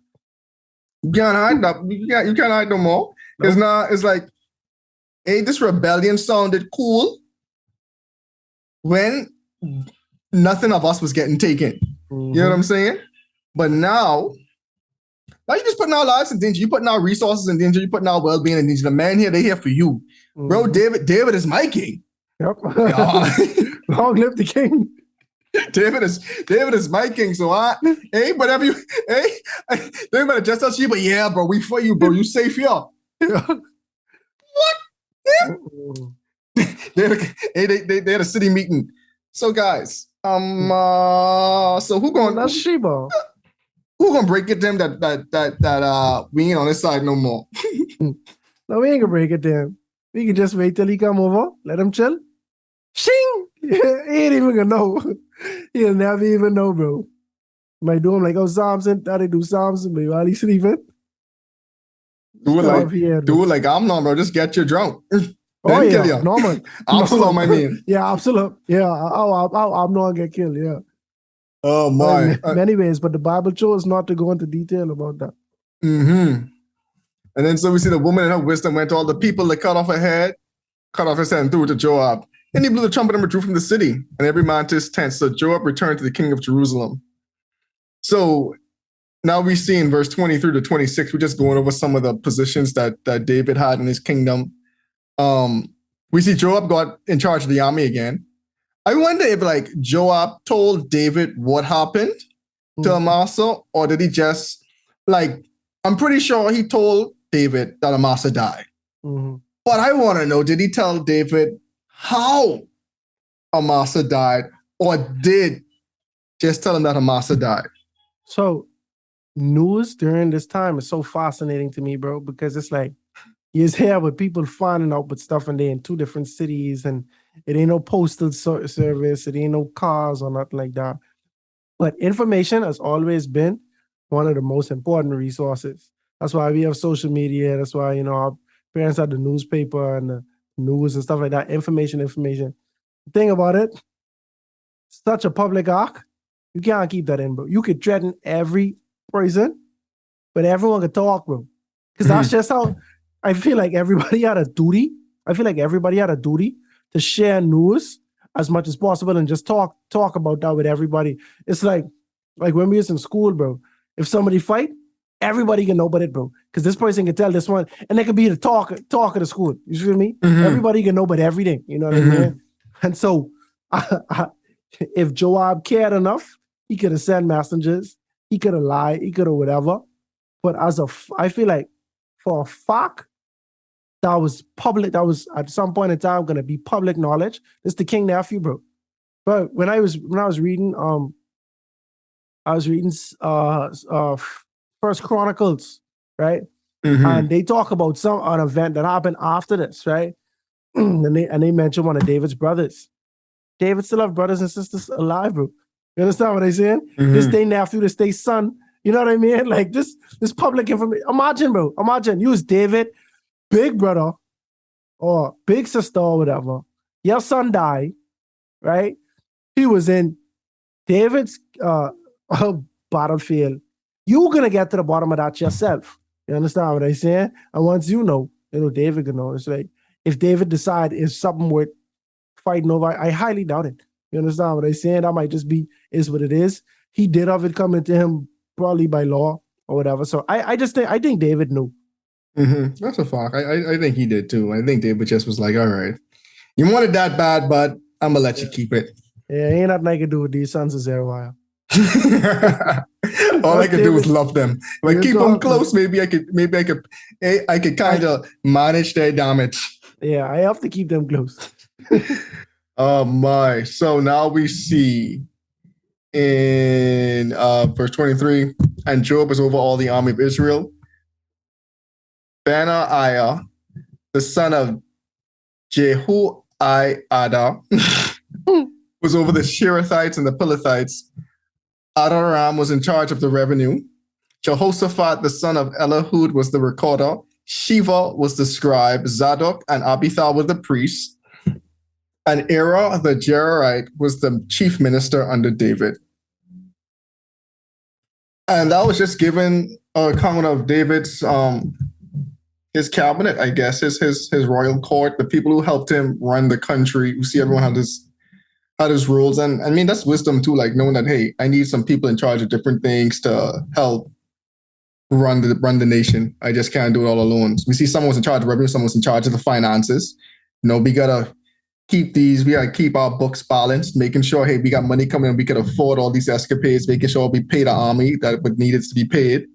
You can't hide that. You can't hide no more. Because now it's like, hey, this rebellion sounded cool when nothing of us was getting taken. You know what I'm saying? But now you're just putting our lives in danger. You're putting our resources in danger. You're putting our well-being in danger. The man here, they here for you. Bro, David is my king. Yep. Long live the king. David is my king. So whatever you, they better just tell Sheba, yeah, bro, we for you, bro. You safe here. What? They had a city meeting. So guys, so who going? That's Sheba. Who gonna break it to them that we ain't on this side no more? No, we ain't gonna break it to him. We can just wait till he come over, let him chill. Shing! He ain't even gonna know. He'll never even know, bro. Might do him like, oh, Samson, how they do Samson, but while he's sleeping. Do it like I'm not, bro. Just get you drunk. Oh yeah, normal. Absalom, I mean. Yeah, Absalom. Yeah, I'm not gonna get killed, yeah. Oh my. In many ways, but the Bible chose not to go into detail about that. And then so we see the woman in her wisdom went to all the people that cut off his head and threw it to Joab. And he blew the trumpet and withdrew from the city, and every man to his tent. So Joab returned to the king of Jerusalem. So now we see in verse 23 to 26, we're just going over some of the positions that David had in his kingdom. We see Joab got in charge of the army again. I wonder if like Joab told David what happened to Amasa, or did he just I'm pretty sure he told David that Amasa died. But I want to know, did he tell David how Amasa died, or did just tell him that Amasa died? So news during this time is so fascinating to me, bro, because it's like you're here with people finding out with stuff and they're in two different cities and it ain't no postal service, it ain't no cars or nothing like that. But information has always been one of the most important resources. That's why we have social media. That's why, our parents had the newspaper and the news and stuff like that. Information. The thing about it, such a public arc, you can't keep that in, bro. You could threaten every person, but everyone could talk, bro. Because that's just how I feel like everybody had a duty. To share news as much as possible and just talk about that with everybody. It's like when we was in school, bro. If somebody fight, everybody can know about it, bro. Because this person can tell this one, and they could be the talk of the school. You feel me? Everybody can know about everything. You know what I mean? And so, if Joab cared enough He could have sent messengers. He could have lied. He could have whatever. But I feel like for a fact, that was public. That was at some point in time going to be public knowledge. This the king nephew, bro. But when I was reading, First Chronicles, right? And they talk about an event that happened after this, right? and they mention one of David's brothers. David still have brothers and sisters alive, bro. You understand what I'm saying? This day nephew, this day son. You know what I mean? Like this public information. Imagine, bro. Imagine you was David, big brother, or big sister, or whatever. Your son died, right? He was in David's battlefield. You're gonna get to the bottom of that yourself. You understand what I'm saying? And once you know, David can know. It's like if David decide if something worth fighting over, I highly doubt it. You understand what I'm saying? That might just be is what it is. He did have it coming to him probably by law or whatever. So I think David knew. That's a fact. I think he did too. I think David just was like, all right, you want it that bad, but I'm gonna let you keep it. Yeah, ain't nothing I can do with these sons of Zeruiah. All I could do was love them. Like keep them close. Maybe I could kind of manage their damage. Yeah, I have to keep them close. Oh my. So now we see in verse 23, and Joab is over all the army of Israel. Benaiah, the son of Jehoiada, was over the Sherethites and the Pelethites. Adoram was in charge of the revenue. Jehoshaphat, the son of Elihud, was the recorder. Sheba was the scribe. Zadok and Abiathar were the priests. And Earl, the Jerahite, was the chief minister under David. And that was just given an account of David's his cabinet, I guess, his royal court, the people who helped him run the country. You see, everyone had his rules. And I mean, that's wisdom too, like knowing that, hey, I need some people in charge of different things to help run the nation. I just can't do it all alone. We see someone was in charge of revenue, someone was in charge of the finances. We gotta keep our books balanced, making sure, hey, we got money coming in, we could afford all these escapades, making sure we pay the army that would needed to be paid.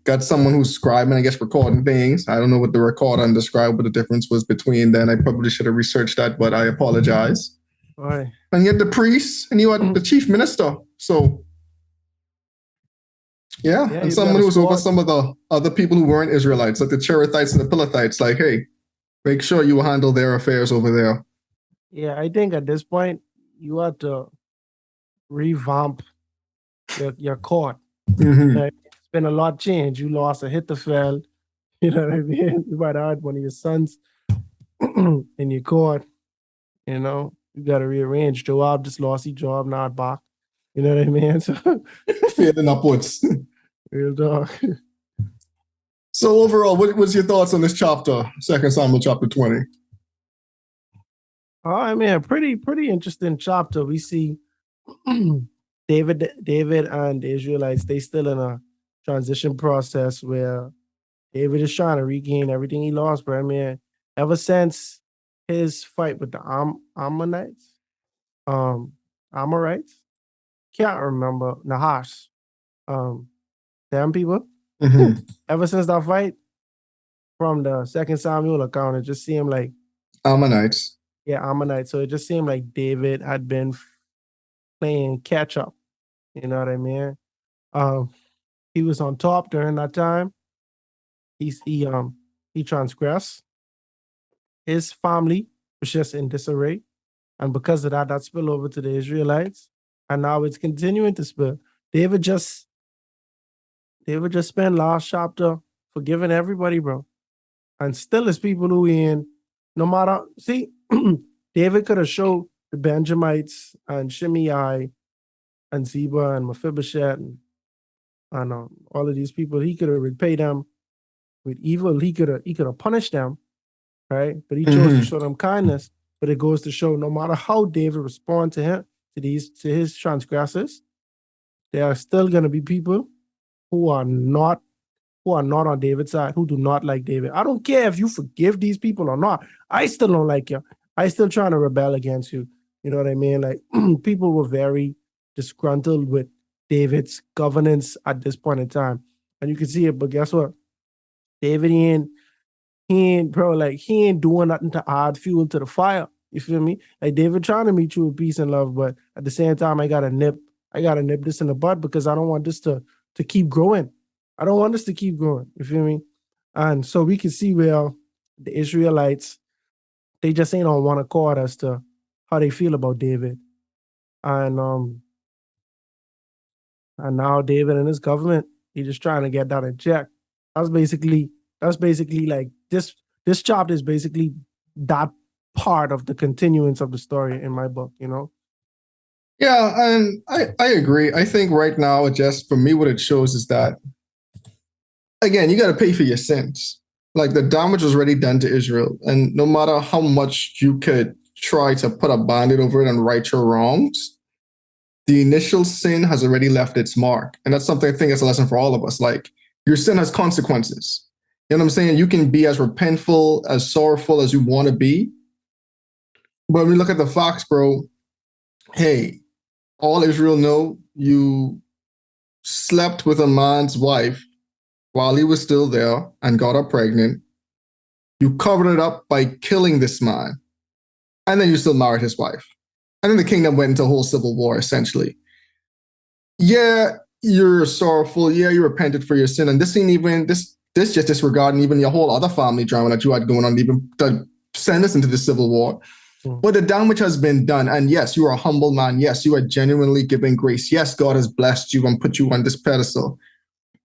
Got someone who's scribing, I guess, recording things. I don't know what the recorder and the scribe, what the difference was between then. I probably should have researched that, but I apologize. Right. And you had the priests and you had the chief minister. So, yeah and someone who was over some of the other people who weren't Israelites, like the Cherethites and the Pelethites, like, hey, make sure you handle their affairs over there. Yeah, I think at this point, you have to revamp your court. Like, it's been a lot change. You lost Ahithophel. You know what I mean? You might have had one of your sons in your court. You got to rearrange. Joab just lost his job, not back. You know what I mean? So, fading upwards. Real talk. So overall, what was your thoughts on this chapter, 2 Samuel chapter 20? I mean, a pretty interesting chapter. We see David and the Israelites, they still in a transition process where David is trying to regain everything he lost. But I mean, ever since his fight with the Amorites, can't remember, Nakhaz, them people. Ever since that fight from the 2 Samuel account, it just seemed like Ammonites. Yeah, Ammonites. So it just seemed like David had been playing catch up. You know what I mean? He was on top during that time. He transgressed. His family was just in disarray. And because of that, that spilled over to the Israelites. And now it's continuing to spill. David just spent last chapter forgiving everybody, bro. And still is people who in, no matter, see, David could have showed the Benjamites and Shimei and Ziba and Mephibosheth and all of these people, he could have repaid them with evil. He could have punished them, right? But he chose to show them kindness. But it goes to show no matter how David responds to his transgressors, there are still going to be people who are not on David's side, who do not like David. I don't care if you forgive these people or not. I still don't like you. I still trying to rebel against you. You know what I mean? Like people were very disgruntled with David's governance at this point in time. And you can see it, but guess what? David he ain't doing nothing to add fuel to the fire. You feel me? Like David trying to meet you with peace and love, but at the same time, I gotta nip this in the bud because I don't want this to keep growing. I don't want this to keep growing. You feel me? And so we can see where the Israelites, they just ain't on one accord as to how they feel about David. And now David and his government, he just trying to get that in check. That's basically like this chapter is basically that part of the continuance of the story in my book, you know? Yeah, and I agree. I think right now, just for me, what it shows is that, again, you got to pay for your sins. Like the damage was already done to Israel. And no matter how much you could try to put a band-aid over it and right your wrongs, the initial sin has already left its mark. And that's something I think is a lesson for all of us. Like your sin has consequences. You know what I'm saying? You can be as repentful, as sorrowful as you want to be. But when we look at the facts, bro, hey, all Israel know you slept with a man's wife while he was still there and got her pregnant. You covered it up by killing this man. And then you still married his wife. And then the kingdom went into a whole civil war, essentially. Yeah, you're sorrowful. Yeah, you repented for your sin. And this ain't even, this just disregarding even your whole other family drama that you had going on, even to send us into the civil war. But the damage has been done. And yes, you are a humble man. Yes, you are genuinely giving grace. Yes, God has blessed you and put you on this pedestal.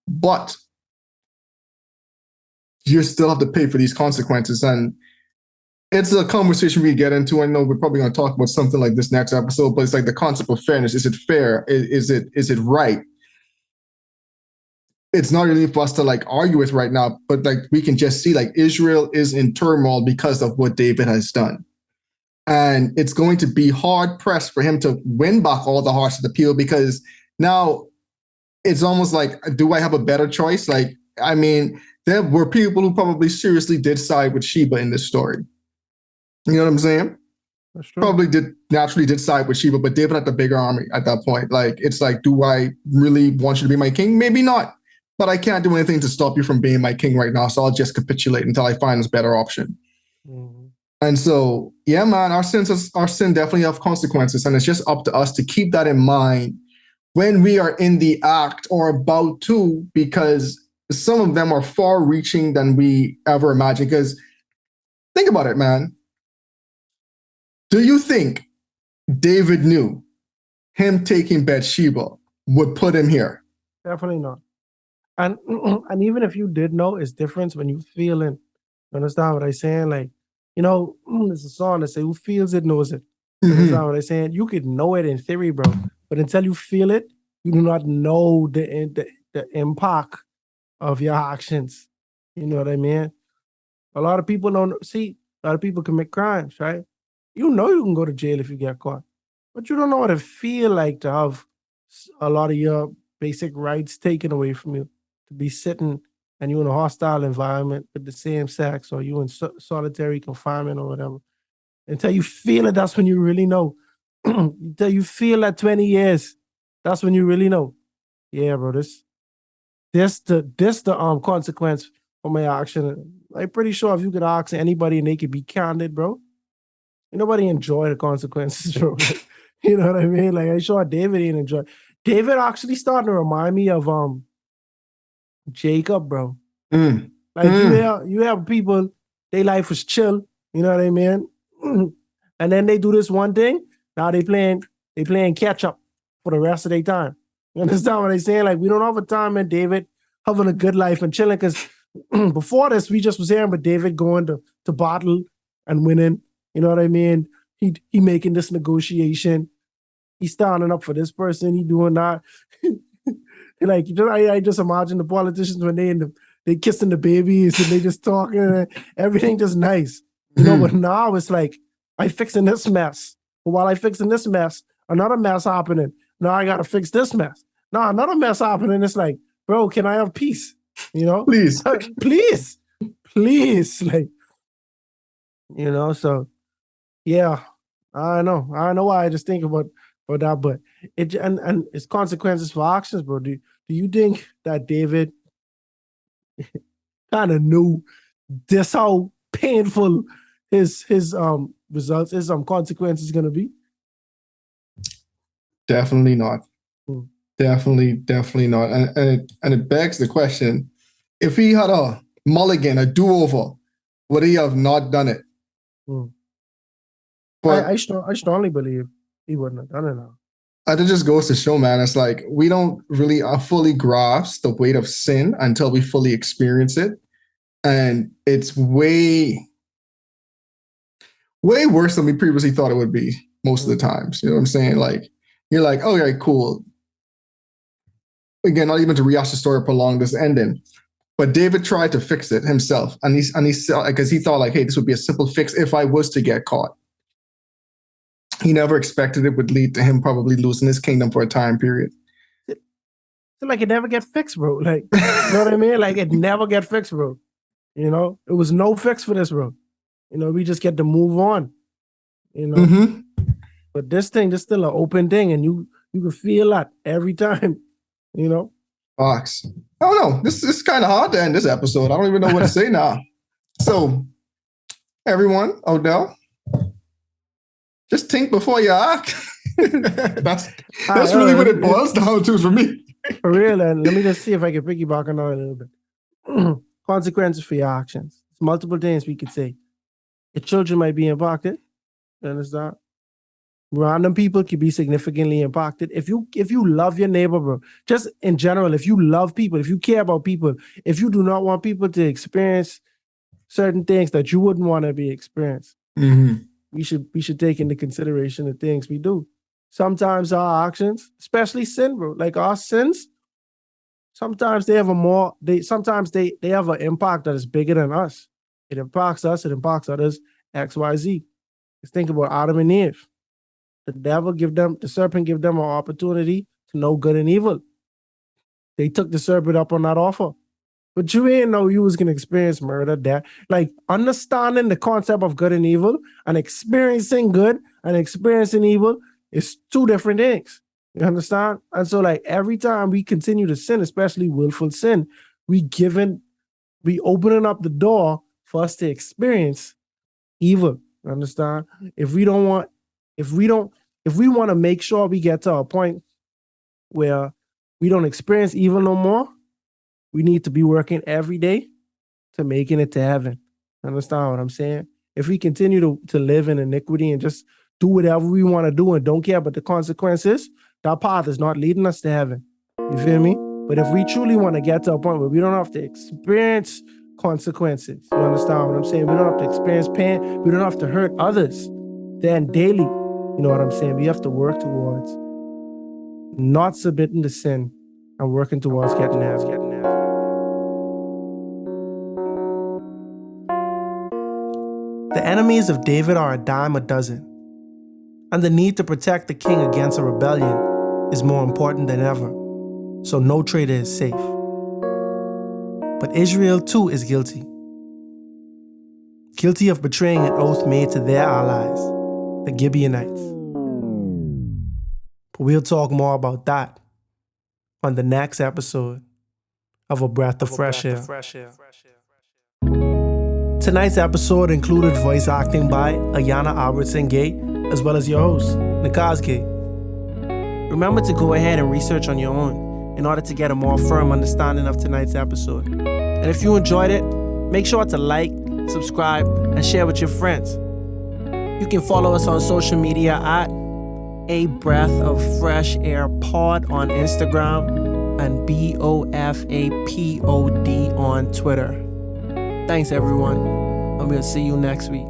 But you still have to pay for these consequences. And it's a conversation we get into. I know we're probably going to talk about something like this next episode, but it's like the concept of fairness. Is it fair? Is it right? It's not really for us to like argue with right now, but like we can just see like Israel is in turmoil because of what David has done. And it's going to be hard pressed for him to win back all the hearts of the people because now it's almost like, do I have a better choice? Like, I mean, there were people who probably seriously did side with Sheba in this story. You know what I'm saying? Probably naturally did side with Sheba, but David had the bigger army at that point. Like, it's like, do I really want you to be my king? Maybe not, but I can't do anything to stop you from being my king right now. So I'll just capitulate until I find this better option. Mm-hmm. And so, yeah, man, our sin definitely have consequences. And it's just up to us to keep that in mind when we are in the act or about to, because some of them are far reaching than we ever imagined. Because think about it, man. Do you think David knew him taking Bathsheba would put him here? Definitely not. And even if you did know, it's different when you feel it. You understand what I'm saying? Like, you know, there's a song that says, who feels it knows it. You understand what I'm saying? You could know it in theory, bro. But until you feel it, you do not know the impact of your actions. You know what I mean? A lot of people don't see, a lot of people commit crimes, right? You know you can go to jail if you get caught. But you don't know what it feel like to have a lot of your basic rights taken away from you. To be sitting and you're in a hostile environment with the same sex, or you in solitary confinement or whatever. Until you feel it, that's when you really know. Until you feel that 20 years, that's when you really know. Yeah, bro, this the consequence for my action. I'm pretty sure if you could ask anybody and they could be candid, bro. Nobody enjoy the consequences, bro. You know what I mean? Like, I'm sure David didn't enjoy. David actually starting to remind me of Jacob, bro. Like you have people, their life was chill, you know what I mean? And then they do this one thing. Now they playing catch up for the rest of their time. You understand what I'm saying? Like, we don't have a time, man, David having a good life and chilling, because before this, we just was hearing about David going to battle and winning. You know what I mean? He making this negotiation. He's standing up for this person. He doing that. Like, I just imagine the politicians when they kissing the babies and they just talking and everything just nice. You know, but now it's like, I fixing this mess. But while I fixing this mess, another mess happening. Now I gotta fix this mess. Now another mess happening. It's like, bro, can I have peace? You know? Please. Please. Like, you know, so yeah. I don't know why I just think about or that, but and it's consequences for actions, bro. Do you think that David kind of knew this how painful his results, his consequences gonna be? Definitely not. Hmm. Definitely not. And it begs the question: if he had a mulligan, a do-over, would he have not done it? Hmm. But I strongly believe he wouldn't have done it now. it just goes to show, man, it's like we don't really fully grasp the weight of sin until we fully experience it. And it's way worse than we previously thought it would be most of the times. You know what I'm saying? Like, you're like, oh, yeah, cool. Again, not even to rehash the story or prolong this ending, but David tried to fix it himself. And he because he thought like, hey, this would be a simple fix if I was to get caught. He never expected it would lead to him probably losing his kingdom for a time period. Like it never get fixed, bro. Like, you know what I mean? Like it never get fixed, bro. You know, it was no fix for this, bro. You know, we just get to move on. You know, Mm-hmm. but this thing, this still an open thing, and you can feel that every time. You know, Fox. I don't know. This is kind of hard to end this episode. I don't even know what to say now. So, everyone, Odell, just think before you act. that's really what it boils down to for me. For real, and let me just see if I can piggyback on that a little bit. Consequences for your actions. It's multiple things we could say. Your children might be impacted. You understand? Random people could be significantly impacted. If you love your neighbor, bro, just in general, if you love people, if you care about people, if you do not want people to experience certain things that you wouldn't want to be experienced, we should take into consideration the things we do. Sometimes our actions, especially sin, bro, like our sins, sometimes they have they have an impact that is bigger than us. It impacts us, it impacts others, XYZ. Let's think about Adam and Eve. The serpent give them an opportunity to know good and evil. They took the serpent up on that offer. But you ain't know you was going to experience murder, death. Like, understanding the concept of good and evil and experiencing good and experiencing evil is two different things. You understand? And so, like, every time we continue to sin, especially willful sin, we opening up the door for us to experience evil. You understand? If we want to make sure we get to a point where we don't experience evil no more, we need to be working every day to making it to heaven. Understand what I'm saying? If we continue to live in iniquity and just do whatever we want to do and don't care about the consequences, that path is not leading us to heaven. You feel me? But if we truly want to get to a point where we don't have to experience consequences, you understand what I'm saying? We don't have to experience pain. We don't have to hurt others. Then daily, you know what I'm saying? We have to work towards not submitting to sin and working towards getting there. The enemies of David are a dime a dozen, and the need to protect the king against a rebellion is more important than ever, so no traitor is safe. But Israel too is guilty of betraying an oath made to their allies, the Gibeonites. But we'll talk more about that on the next episode of A Breath of Fresh Air. Tonight's episode included voice acting by Ayana Albertson-Gay, as well as your host, Nakhaz Gay. Remember to go ahead and research on your own in order to get a more firm understanding of tonight's episode. And if you enjoyed it, make sure to like, subscribe, and share with your friends. You can follow us on social media at A Breath of Fresh Air Pod on Instagram and BOFAPOD on Twitter. Thanks, everyone, and we'll see you next week.